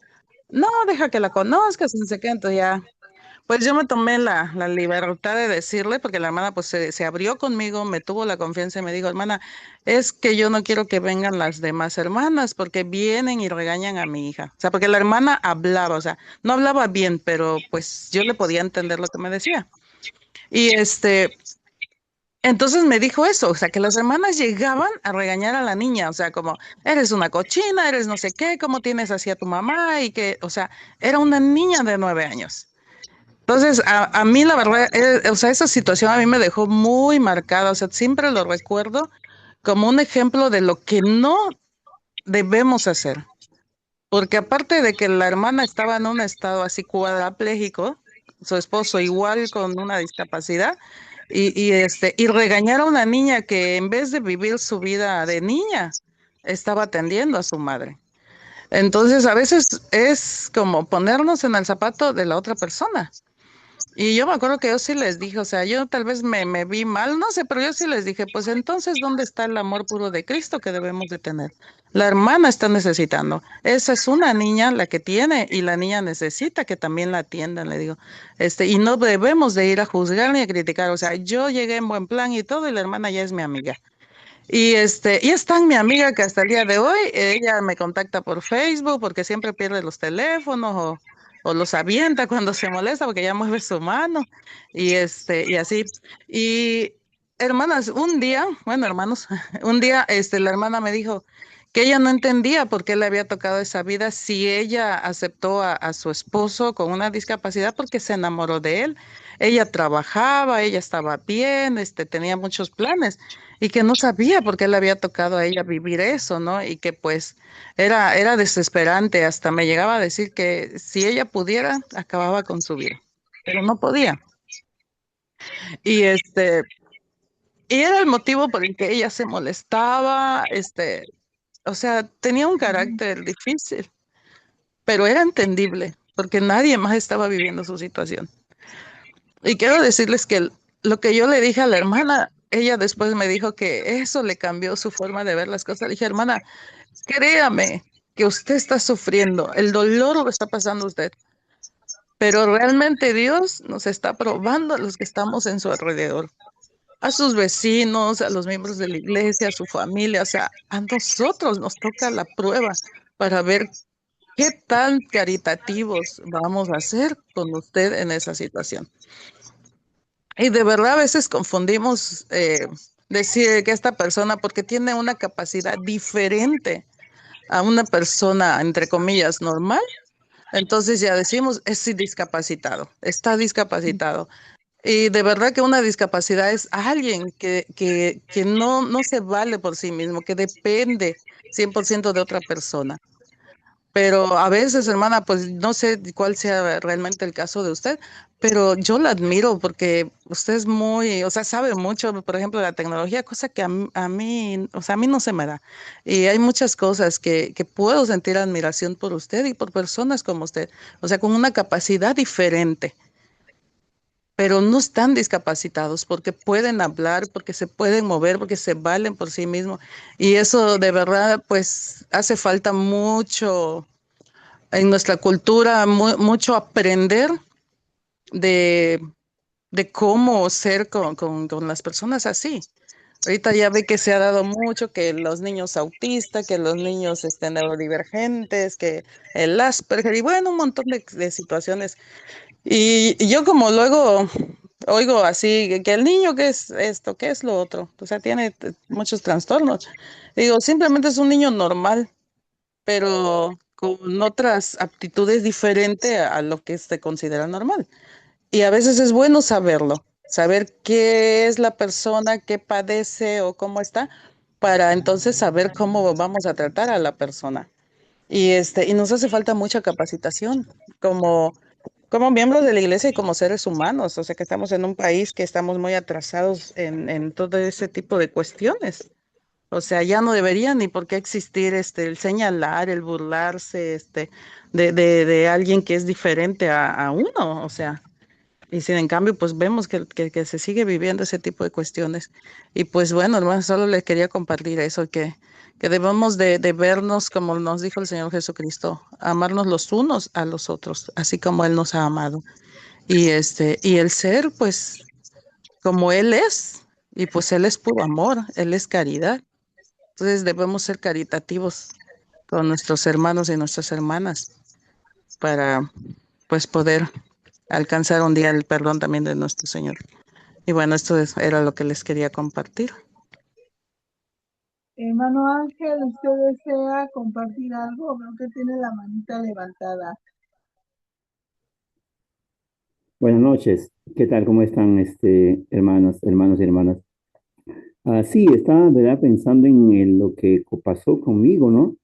No, deja que la conozcas, y no sé qué, entonces ya. Pues yo me tomé la libertad de decirle, porque la hermana pues se abrió conmigo, me tuvo la confianza y me dijo, hermana, es que yo no quiero que vengan las demás hermanas porque vienen y regañan a mi hija. O sea, porque la hermana hablaba, o sea, no hablaba bien, pero pues yo le podía entender lo que me decía. Y entonces me dijo eso, o sea, que las hermanas llegaban a regañar a la niña, o sea, como, eres una cochina, eres no sé qué, cómo tienes así a tu mamá y que, o sea, era una niña de 9 años. Entonces, a mí la verdad, o sea, esa situación a mí me dejó muy marcada, o sea, siempre lo recuerdo como un ejemplo de lo que no debemos hacer, porque aparte de que la hermana estaba en un estado así cuadrapléjico, su esposo igual con una discapacidad, y regañar a una niña que en vez de vivir su vida de niña, estaba atendiendo a su madre. Entonces, a veces es como ponernos en el zapato de la otra persona. Y yo me acuerdo que yo sí les dije, o sea, yo tal vez me vi mal, no sé, pero yo sí les dije, pues entonces, ¿dónde está el amor puro de Cristo que debemos de tener? La hermana está necesitando. Esa es una niña la que tiene y la niña necesita que también la atiendan, le digo. Y no debemos de ir a juzgar ni a criticar. O sea, yo llegué en buen plan y todo y la hermana ya es mi amiga. Y es tan mi amiga que hasta el día de hoy ella me contacta por Facebook porque siempre pierde los teléfonos o los avienta cuando se molesta porque ya mueve su mano y así. Y hermanas, un día, bueno, hermanos, un día la hermana me dijo que ella no entendía por qué le había tocado esa vida si ella aceptó a su esposo con una discapacidad porque se enamoró de él. Ella trabajaba, ella estaba bien, tenía muchos planes y que no sabía por qué le había tocado a ella vivir eso, ¿no? Y que pues era desesperante, hasta me llegaba a decir que si ella pudiera, acababa con su vida, pero no podía. Y y era el motivo por el que ella se molestaba, o sea, tenía un carácter difícil, pero era entendible, porque nadie más estaba viviendo su situación. Y quiero decirles que lo que yo le dije a la hermana, ella después me dijo que eso le cambió su forma de ver las cosas. Le dije, hermana, créame que usted está sufriendo, el dolor lo está pasando usted, pero realmente Dios nos está probando a los que estamos en su alrededor, a sus vecinos, a los miembros de la iglesia, a su familia, o sea, a nosotros nos toca la prueba para ver qué tan caritativos vamos a ser con usted en esa situación. Y de verdad a veces confundimos decir que esta persona, porque tiene una capacidad diferente a una persona, entre comillas, normal, entonces ya decimos, es discapacitado, está discapacitado. Y de verdad que una discapacidad es alguien que no se vale por sí mismo, que depende 100% de otra persona. Pero a veces, hermana, pues no sé cuál sea realmente el caso de usted, pero yo la admiro porque usted es muy, o sea, sabe mucho, por ejemplo, de la tecnología, cosa que a mí, o sea, a mí no se me da. Y hay muchas cosas que puedo sentir admiración por usted y por personas como usted, o sea, con una capacidad diferente, pero no están discapacitados porque pueden hablar, porque se pueden mover, porque se valen por sí mismos. Y eso de verdad, pues, hace falta mucho en nuestra cultura mucho aprender de, de cómo ser con las personas así. Ahorita ya ve que se ha dado mucho que los niños autistas, que los niños neurodivergentes, que el Asperger y bueno, un montón de situaciones. Y yo como luego oigo así, que el niño que es esto, que es lo otro, o sea, tiene muchos trastornos. Digo, simplemente es un niño normal pero con otras aptitudes diferentes a lo que se considera normal. Y a veces es bueno saberlo, saber qué es la persona, qué padece o cómo está, para entonces saber cómo vamos a tratar a la persona. Y nos hace falta mucha capacitación como miembros de la iglesia y como seres humanos. O sea que estamos en un país que estamos muy atrasados en todo ese tipo de cuestiones. O sea, ya no debería ni por qué existir el señalar, el burlarse de alguien que es diferente a uno. O sea, y sin en cambio, pues vemos que se sigue viviendo ese tipo de cuestiones. Y pues bueno, hermano, solo les quería compartir eso, que debemos de vernos como nos dijo el Señor Jesucristo, amarnos los unos a los otros, así como Él nos ha amado. Y el ser, pues, como Él es, y pues Él es puro amor, Él es caridad. Entonces debemos ser caritativos con nuestros hermanos y nuestras hermanas para pues poder alcanzar un día el perdón también de nuestro Señor. Y bueno, era lo que les quería compartir. Hermano Ángel, ¿usted desea compartir algo? Veo que tiene la manita levantada. Buenas noches, ¿qué tal? ¿Cómo están, hermanos y hermanas? Sí, estaba, ¿verdad? Pensando en lo que pasó conmigo, ¿no?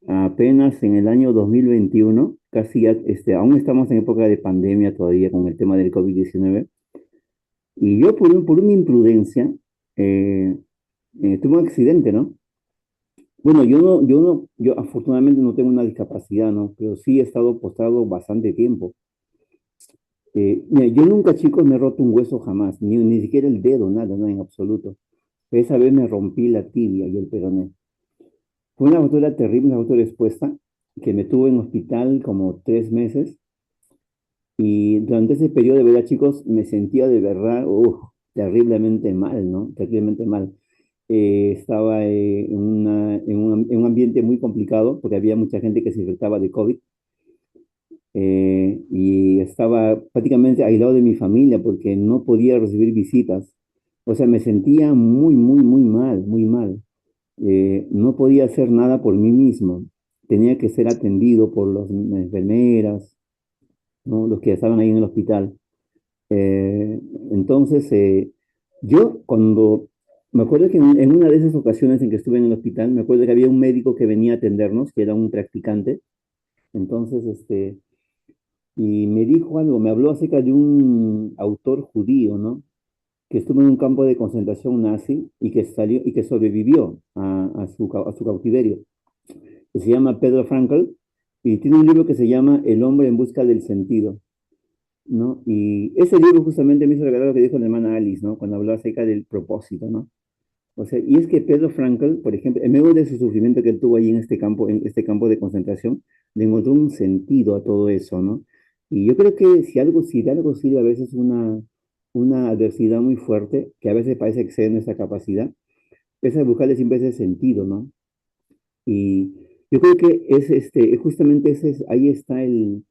Apenas en el año 2021, casi ya, aún estamos en época de pandemia todavía con el tema del COVID-19, y yo por una imprudencia eh, tuve un accidente, ¿no? Bueno, yo afortunadamente no tengo una discapacidad, ¿no? Pero sí he estado postrado bastante tiempo. Mira, yo nunca, chicos, me he roto un hueso jamás, ni siquiera el dedo, nada, no, en absoluto. Esa vez me rompí la tibia y el peroné. Fue una fractura terrible, una fractura expuesta, que me tuvo en hospital como 3 meses. Y durante ese periodo, de verdad, chicos, me sentía de verdad, terriblemente mal, ¿no? Terriblemente mal. Estaba en un ambiente muy complicado porque había mucha gente que se infectaba de COVID, y estaba prácticamente aislado de mi familia porque no podía recibir visitas. O sea, me sentía muy, muy, muy mal, muy mal. No podía hacer nada por mí mismo. Tenía que ser atendido por las enfermeras, ¿no? Los que estaban ahí en el hospital. Eh, entonces, yo cuando, me acuerdo que en una de esas ocasiones en que estuve en el hospital, me acuerdo que había un médico que venía a atendernos, que era un practicante. Entonces, y me dijo algo, me habló acerca de un autor judío, ¿no? Que estuvo en un campo de concentración nazi y que salió y que sobrevivió a su cautiverio, que se llama Pedro Frankl, y tiene un libro que se llama El hombre en busca del sentido, ¿no? Y ese libro justamente me hizo recordar lo que dijo la hermana Alice, ¿no? Cuando habló acerca del propósito, ¿no? O sea, y es que Pedro Frankl, por ejemplo, en medio de su sufrimiento que él tuvo ahí en este campo de concentración, le encontró un sentido a todo eso, ¿no? Y yo creo que si de algo sirve a veces una adversidad muy fuerte, que a veces parece exceder nuestra capacidad, es a buscarle siempre ese sentido, ¿no? Y yo creo que justamente ahí está el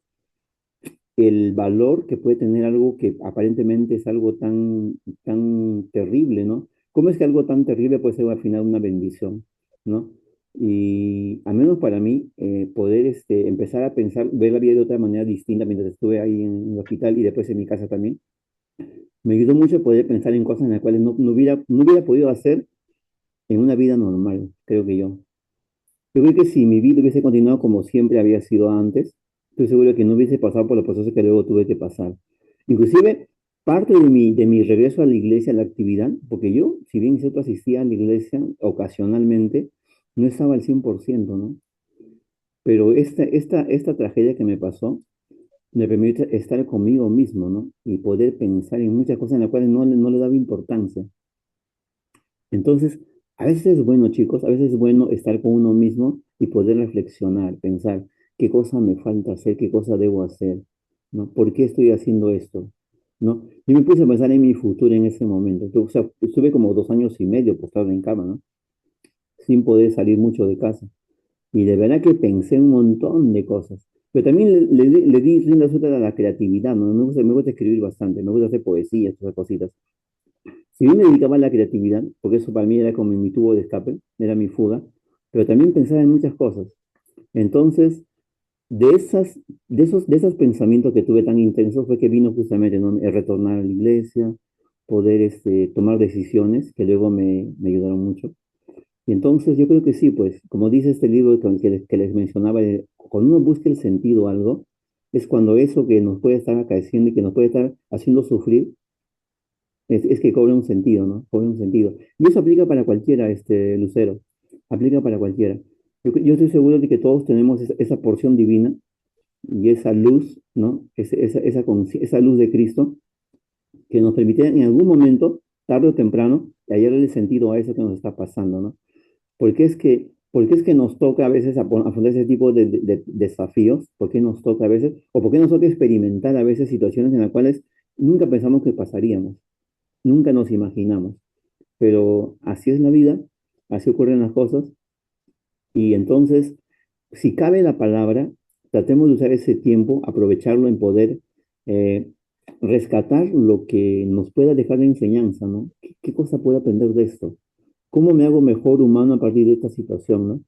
valor que puede tener algo que aparentemente es algo tan terrible, ¿no? ¿Cómo es que algo tan terrible puede ser al final una bendición, ¿no? Y al menos para mí, poder empezar a pensar, ver la vida de otra manera distinta mientras estuve ahí en el hospital y después en mi casa también, me ayudó mucho a poder pensar en cosas en las cuales no hubiera podido hacer en una vida normal, creo que yo. Yo creo que si mi vida hubiese continuado como siempre había sido antes, estoy seguro que no hubiese pasado por los procesos que luego tuve que pasar. Inclusive, parte de mi regreso a la iglesia, a la actividad, porque yo, si bien es cierto, asistía a la iglesia ocasionalmente, no estaba al 100%, ¿no? Pero esta tragedia que me pasó me permite estar conmigo mismo, ¿no? Y poder pensar en muchas cosas en las cuales no le daba importancia. Entonces, a veces es bueno, chicos, a veces es bueno estar con uno mismo y poder reflexionar, pensar qué cosa me falta hacer, qué cosa debo hacer, ¿no? ¿Por qué estoy haciendo esto? ¿No? Yo me puse a pensar en mi futuro en ese momento. O sea, estuve como 2 años y medio postrado en cama, ¿no? Sin poder salir mucho de casa. Y de verdad que pensé un montón de cosas. Pero también le di rienda suelta a la creatividad, ¿no? Me gusta escribir bastante, me gusta hacer poesía, esas cositas. Si bien me dedicaba a la creatividad, porque eso para mí era como mi tubo de escape, era mi fuga, pero también pensaba en muchas cosas. Entonces, de esas, de esos pensamientos que tuve tan intensos fue que vino justamente, ¿no? El retornar a la iglesia, poder tomar decisiones que luego me ayudaron mucho. Y entonces yo creo que sí, pues, como dice este libro que les mencionaba, cuando uno busca el sentido a algo, es cuando eso que nos puede estar acaeciendo y que nos puede estar haciendo sufrir, es que cobra un sentido, ¿no? Cobra un sentido. Y eso aplica para cualquiera, Lucero. Aplica para cualquiera. Yo estoy seguro de que todos tenemos esa porción divina y esa luz, ¿no? Esa luz de Cristo que nos permite en algún momento, tarde o temprano, hallarle sentido a eso que nos está pasando, ¿no? Porque es que nos toca a veces afrontar ese tipo de desafíos, por qué nos toca a veces, o por qué nos toca experimentar a veces situaciones en las cuales nunca pensamos que pasaríamos, nunca nos imaginamos. Pero así es la vida, así ocurren las cosas, y entonces, si cabe la palabra, tratemos de usar ese tiempo, aprovecharlo en poder eh, rescatar lo que nos pueda dejar de enseñanza, ¿no? ¿Qué cosa puedo aprender de esto? ¿Cómo me hago mejor humano a partir de esta situación, ¿no?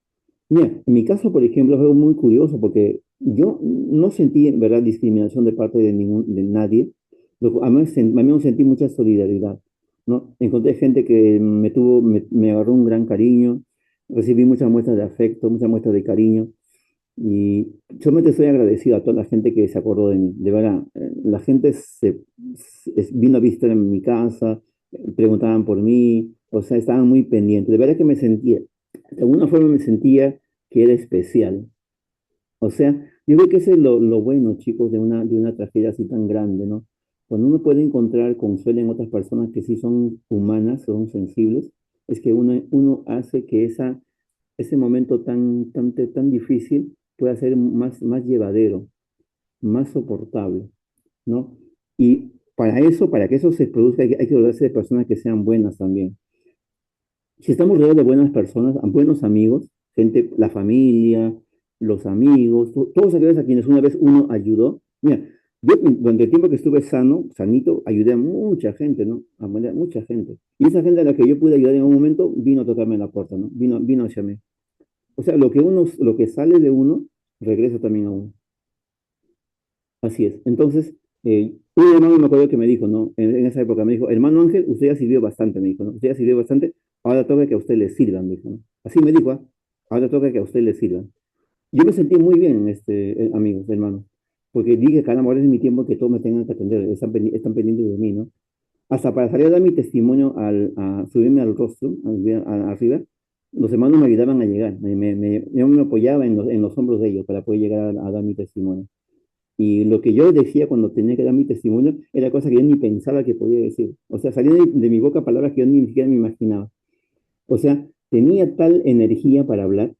Mira, en mi caso, por ejemplo, es algo muy curioso porque yo no sentí, en verdad, discriminación de parte de nadie. A mí sentí mucha solidaridad, ¿no? Encontré gente que me agarró un gran cariño, recibí muchas muestras de afecto, muchas muestras de cariño y solamente estoy agradecido a toda la gente que se acordó de mí. De verdad, la gente vino a visitar en mi casa, preguntaban por mí, o sea, estaban muy pendientes. De verdad que de alguna forma me sentía que era especial. O sea, yo creo que eso es lo bueno, chicos, de una tragedia así tan grande, ¿no? Cuando uno puede encontrar consuelo en otras personas que sí son humanas, son sensibles, es que uno hace que ese momento tan difícil pueda ser más llevadero, más soportable, ¿no? Y para que eso se produzca, hay que rodearse de personas que sean buenas también. Si estamos rodeados de buenas personas, buenos amigos, gente, la familia, los amigos, todos aquellos a quienes una vez uno ayudó. Mira, yo durante el tiempo que estuve sanito, ayudé a mucha gente, ¿no? A mucha gente. Y esa gente a la que yo pude ayudar en un momento vino a tocarme la puerta, ¿no? Vino hacia mí. O sea, lo que sale de uno, regresa también a uno. Así es. Entonces, un hermano me acuerdo que me dijo, ¿no? En esa época me dijo, hermano Ángel, usted ya sirvió bastante, me dijo, ¿no? Usted ya sirvió bastante, ahora toca que a usted le sirvan, me dijo, ¿no? Así me dijo, ¿ah? Ahora toca que a usted le sirvan. Yo me sentí muy bien, amigos, hermanos, porque dije, caramba, ahora es mi tiempo que todos me tengan que atender, están pendientes de mí, ¿no? Hasta para salir a dar mi testimonio, a subirme al rostro, arriba, los hermanos me ayudaban a llegar, yo me apoyaba en los hombros de ellos para poder llegar a dar mi testimonio. Y lo que yo decía cuando tenía que dar mi testimonio era cosas que yo ni pensaba que podía decir. O sea, salían de mi boca palabras que yo ni siquiera me imaginaba. O sea, tenía tal energía para hablar,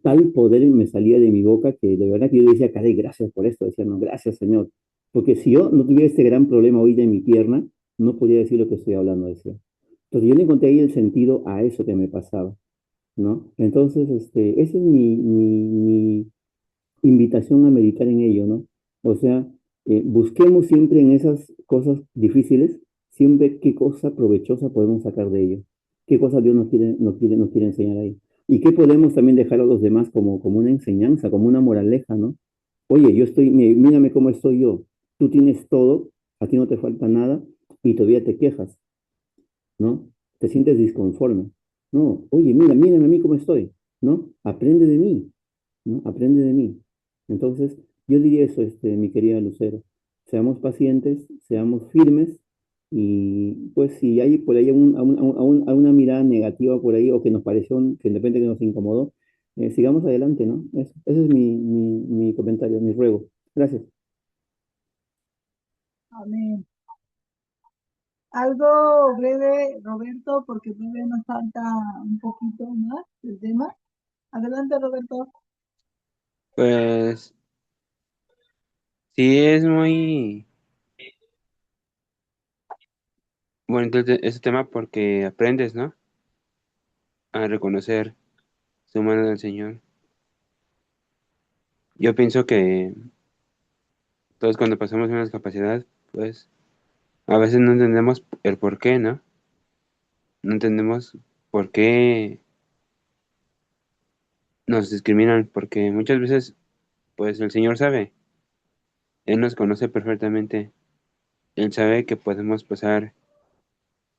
tal poder me salía de mi boca que de verdad que yo decía, caray, gracias por esto. Decía, no, gracias, Señor. Porque si yo no tuviera este gran problema hoy de mi pierna, no podía decir lo que estoy hablando, decía. Entonces yo le encontré ahí el sentido a eso que me pasaba, ¿no? Entonces, esa es mi invitación a meditar en ello, ¿no? O sea, busquemos siempre en esas cosas difíciles, siempre qué cosa provechosa podemos sacar de ello, qué cosa Dios nos quiere enseñar ahí. Y qué podemos también dejar a los demás como una enseñanza, como una moraleja, ¿no? Oye, mírame cómo estoy yo. Tú tienes todo, a ti no te falta nada y todavía te quejas, ¿no? Te sientes disconforme. No, oye, mírame a mí cómo estoy, ¿no? Aprende de mí, ¿no? Aprende de mí. Entonces, yo diría eso, mi querida Lucero. Seamos pacientes, seamos firmes y pues si hay por ahí una mirada negativa por ahí o que nos pareció, que de repente que nos incomodó, sigamos adelante, ¿no? Ese es mi comentario, mi ruego. Gracias. Amén. Algo breve, Roberto, porque todavía nos falta un poquito más del tema. Adelante, Roberto. Pues sí, es muy bonito ese tema porque aprendes, ¿no? A reconocer su mano del Señor. Yo pienso que todos cuando pasamos una discapacidad, pues a veces no entendemos el por qué, ¿no? No entendemos por qué nos discriminan, porque muchas veces, pues el Señor sabe, Él nos conoce perfectamente, Él sabe que podemos pasar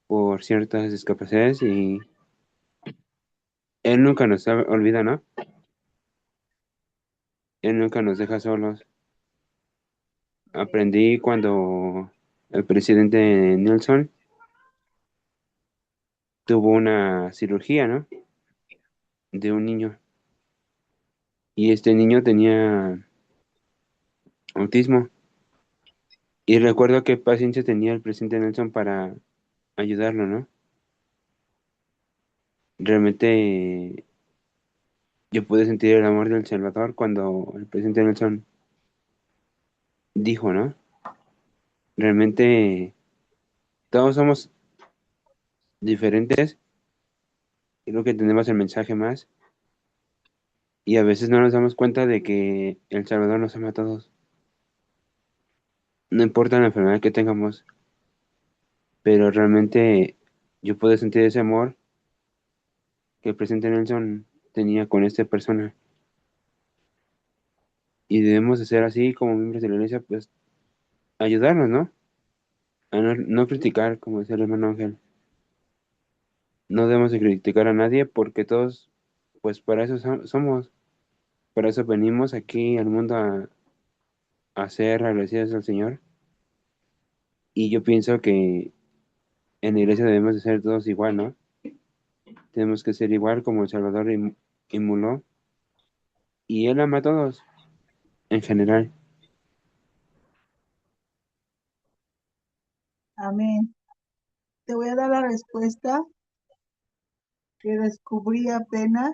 por ciertas discapacidades y Él nunca nos olvida, ¿no? Él nunca nos deja solos. Aprendí cuando el presidente Nelson tuvo una cirugía, ¿no? De un niño. Y este niño tenía autismo. Y recuerdo qué paciencia tenía el presidente Nelson para ayudarlo, ¿no? Realmente yo pude sentir el amor del Salvador cuando el presidente Nelson dijo, ¿no? Realmente todos somos diferentes, creo que tenemos el mensaje más y a veces no nos damos cuenta de que el Salvador nos ama a todos. No importa la enfermedad que tengamos, pero realmente yo pude sentir ese amor que el presidente Nelson tenía con esta persona y debemos de ser así como miembros de la iglesia, pues ayudarnos, ¿no? A no criticar, como decía el hermano Ángel. No debemos de criticar a nadie porque todos, pues para eso somos, para eso venimos aquí al mundo a ser agradecidos al Señor. Y yo pienso que en la iglesia debemos de ser todos igual, ¿no? Tenemos que ser igual como el Salvador inmuló. Y Él ama a todos. en general. Amén. Te voy a dar la respuesta que descubrí apenas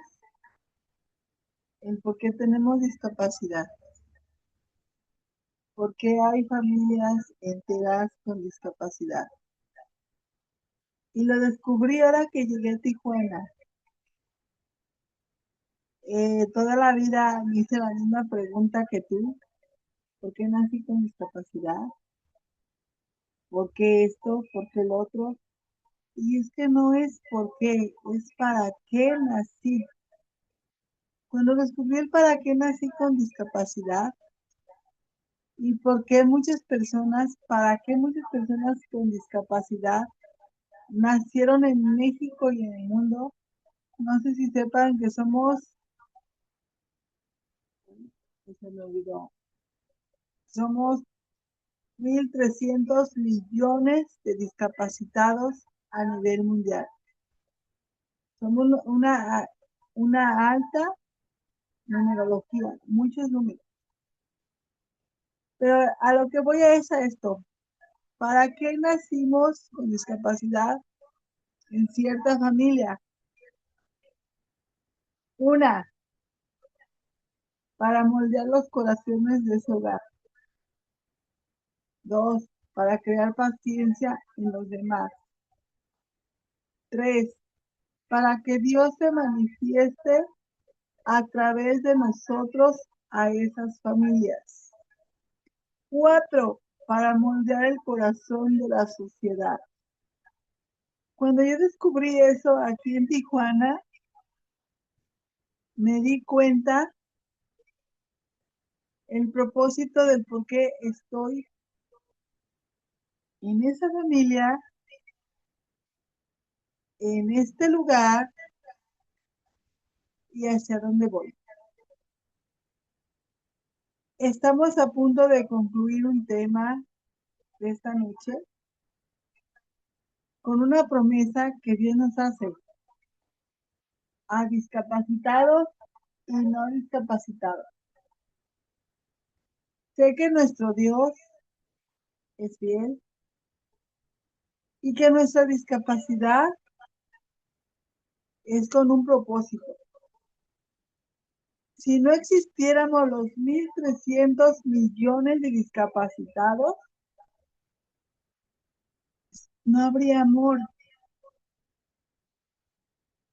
en por qué tenemos discapacidad. ¿Por qué hay familias enteras con discapacidad? Y lo descubrí ahora que llegué a Tijuana. Toda la vida me hice la misma pregunta que tú. ¿Por qué nací con discapacidad? ¿Por qué esto? ¿Por qué lo otro? Y es que no es por qué, es para qué nací. Cuando descubrí el para qué nací con discapacidad y por qué muchas personas, para qué muchas personas con discapacidad nacieron en México y en el mundo, no sé si sepan que se me olvidó, somos 1.300 millones de discapacitados a nivel mundial. Somos una alta numerología, muchos números. Pero a lo que voy es a esto. ¿Para qué nacimos con discapacidad en cierta familia? Una, para moldear los corazones de ese hogar. Dos, para crear paciencia en los demás. Tres, para que Dios se manifieste a través de nosotros a esas familias. Cuatro, para moldear el corazón de la sociedad. Cuando yo descubrí eso aquí en Tijuana, me di cuenta el propósito del por qué estoy en esa familia, en este lugar y hacia dónde voy. Estamos a punto de concluir un tema de esta noche con una promesa que Dios nos hace a discapacitados y no discapacitados. Sé que nuestro Dios es fiel y que nuestra discapacidad es con un propósito. Si no existiéramos los 1.300 millones de discapacitados, no habría amor.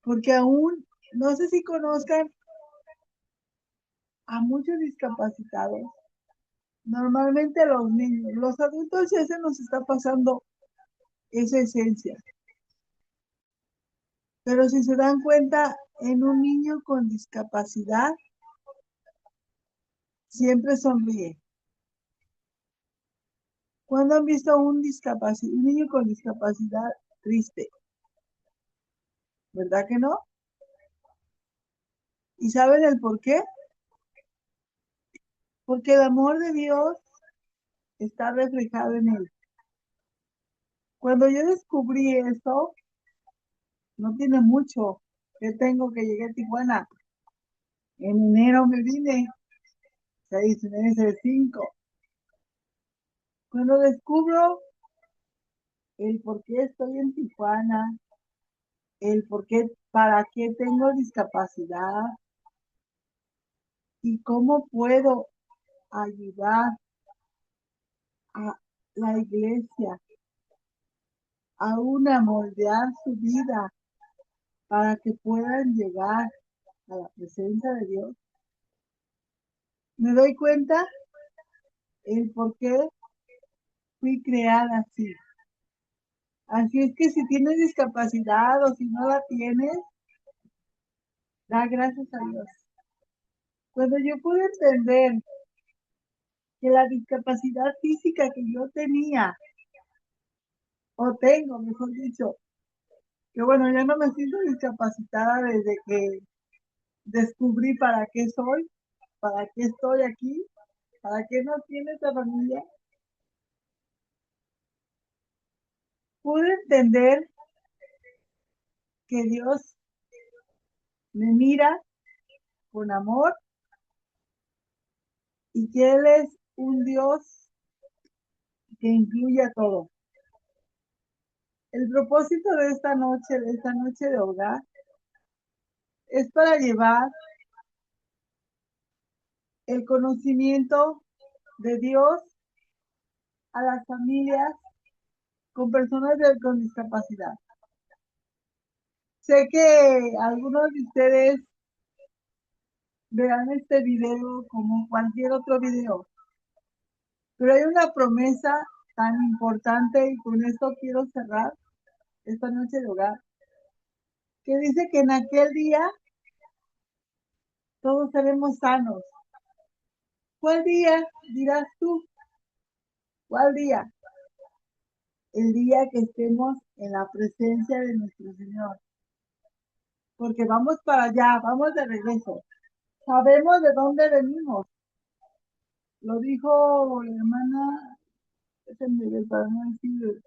Porque aún, no sé si conozcan a muchos discapacitados, normalmente los niños, los adultos ya se nos está pasando esa esencia. Pero si se dan cuenta, en un niño con discapacidad, siempre sonríe. ¿Cuándo han visto un niño con discapacidad triste? ¿Verdad que no? ¿Y saben el por qué? Porque el amor de Dios está reflejado en él. Cuando yo descubrí eso, no tiene mucho que tengo que llegué a Tijuana. En enero me vine, 6 meses, 5. Cuando descubro el por qué estoy en Tijuana, el por qué, para qué tengo discapacidad y cómo puedo ayudar a la iglesia a moldear su vida para que puedan llegar a la presencia de Dios, me doy cuenta el por qué fui creada así. Así es que si tienes discapacidad o si no la tienes, da gracias a Dios. Cuando yo pude entender que la discapacidad física que yo tenía, o tengo, mejor dicho, que bueno, ya no me siento discapacitada desde que descubrí para qué soy, para qué estoy aquí, para qué no tiene esta familia, pude entender que Dios me mira con amor y que Él es un Dios que incluye a todo. El propósito de esta noche de hogar, es para llevar el conocimiento de Dios a las familias con personas con discapacidad. Sé que algunos de ustedes verán este video como cualquier otro video, pero hay una promesa tan importante, y con esto quiero cerrar esta noche de hogar, que dice que en aquel día todos seremos sanos. ¿Cuál día dirás tú? ¿Cuál día? El día que estemos en la presencia de nuestro Señor. Porque vamos para allá, vamos de regreso. Sabemos de dónde venimos. Lo dijo la hermana, para no decir,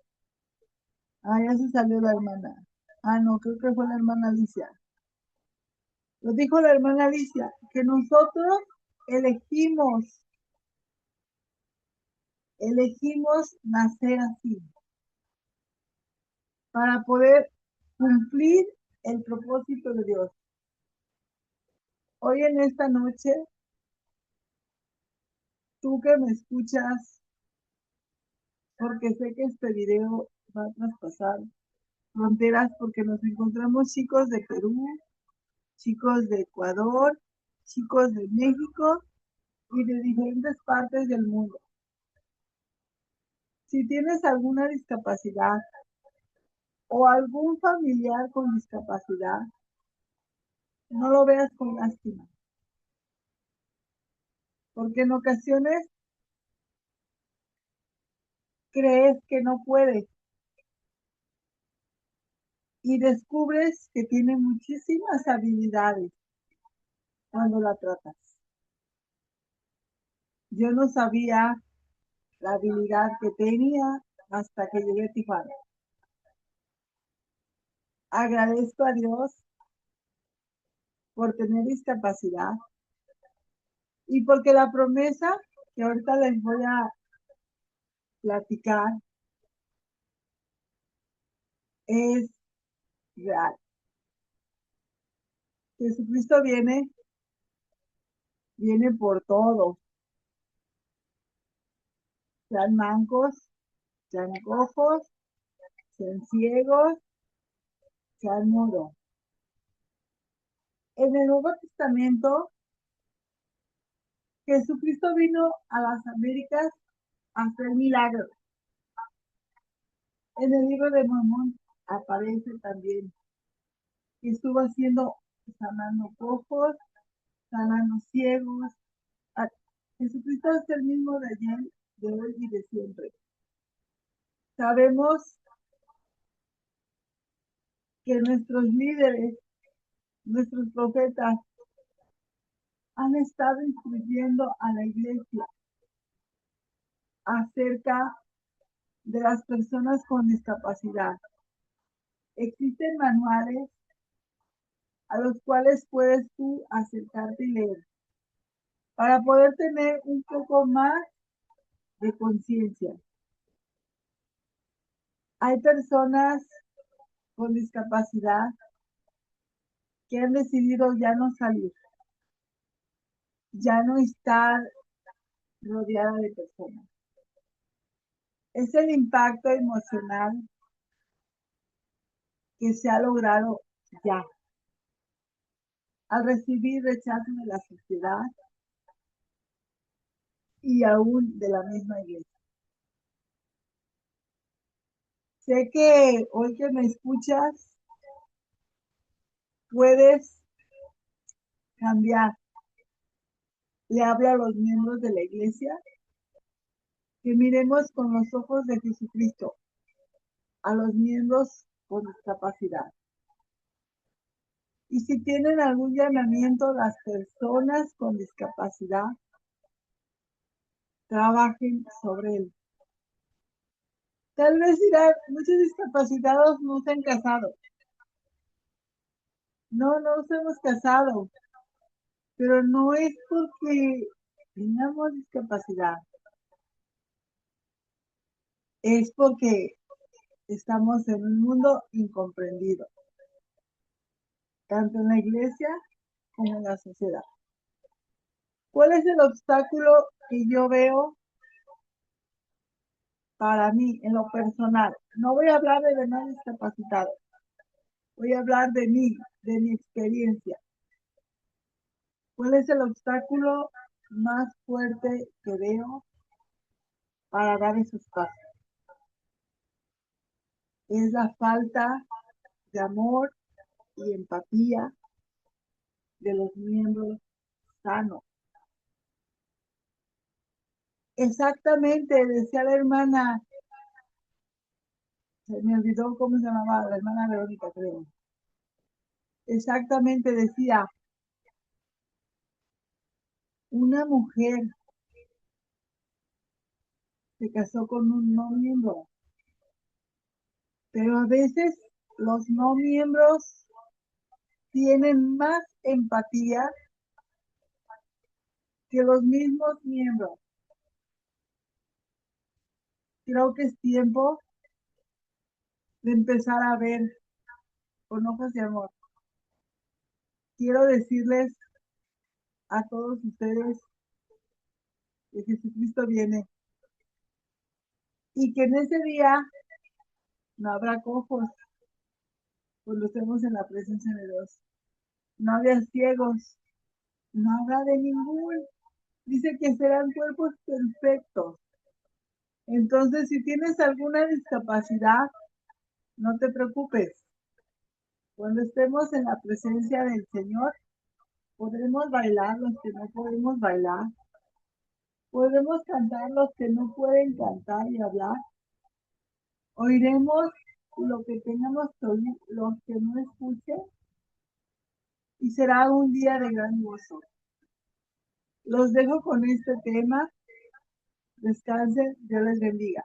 ya se salió la hermana. No, creo que fue la hermana Alicia. Lo dijo la hermana Alicia, que nosotros elegimos nacer así, para poder cumplir el propósito de Dios. Hoy en esta noche, tú que me escuchas, porque sé que este video va a traspasar fronteras, porque nos encontramos chicos de Perú, chicos de Ecuador, chicos de México y de diferentes partes del mundo. Si tienes alguna discapacidad o algún familiar con discapacidad, no lo veas con lástima, porque en ocasiones crees que no puedes y descubres que tiene muchísimas habilidades cuando la tratas. Yo no sabía la habilidad que tenía hasta que llegué a Tijuana. Agradezco a Dios por tener discapacidad y porque la promesa que ahorita les voy a platicar es real. Jesucristo viene por todo. Sean mancos, sean cojos, sean ciegos, sean mudos. En el Nuevo Testamento, Jesucristo vino a las Américas a hacer milagros. En el libro de Mormón aparece también que estuvo sanando cojos, sanando ciegos. Jesucristo es el mismo de ayer, de hoy y de siempre. Sabemos que nuestros líderes, nuestros profetas, han estado instruyendo a la iglesia acerca de las personas con discapacidad. Existen manuales a los cuales puedes tú acercarte y leer para poder tener un poco más de conciencia. Hay personas con discapacidad que han decidido ya no salir, ya no estar rodeada de personas. Es el impacto emocional que se ha logrado ya al recibir rechazo de la sociedad y aún de la misma iglesia. Sé que hoy que me escuchas, puedes cambiar. Le hablo a los miembros de la iglesia que miremos con los ojos de Jesucristo a los miembros con discapacidad. Y si tienen algún llamamiento, las personas con discapacidad, trabajen sobre él. Tal vez dirán, muchos discapacitados no se han casado. No nos hemos casado, pero no es porque tengamos discapacidad es porque estamos en un mundo incomprendido, tanto en la iglesia como en la sociedad. ¿Cuál es el obstáculo que yo veo para mí en lo personal? No voy a hablar de demás discapacitados, voy a hablar de mí, de mi experiencia. ¿Cuál es el obstáculo más fuerte que veo para dar esos pasos? Es la falta de amor y empatía de los miembros sanos. Exactamente, decía la hermana, se me olvidó cómo se llamaba, la hermana Verónica, creo. Exactamente decía, una mujer se casó con un no miembro, pero a veces los no miembros tienen más empatía que los mismos miembros. Creo que es tiempo de empezar a ver con ojos de amor. Quiero decirles a todos ustedes que Jesucristo viene y que en ese día no habrá cojos cuando estemos en la presencia de Dios. No habrá ciegos, no habrá de ningún. Dice que serán cuerpos perfectos. Entonces, si tienes alguna discapacidad, no te preocupes. Cuando estemos en la presencia del Señor, podremos bailar los que no podemos bailar. Podemos cantar los que no pueden cantar y hablar. Oiremos lo que tengamos que oír, los que no escuchen. Y será un día de gran gozo. Los dejo con este tema. Descansen, Dios les bendiga.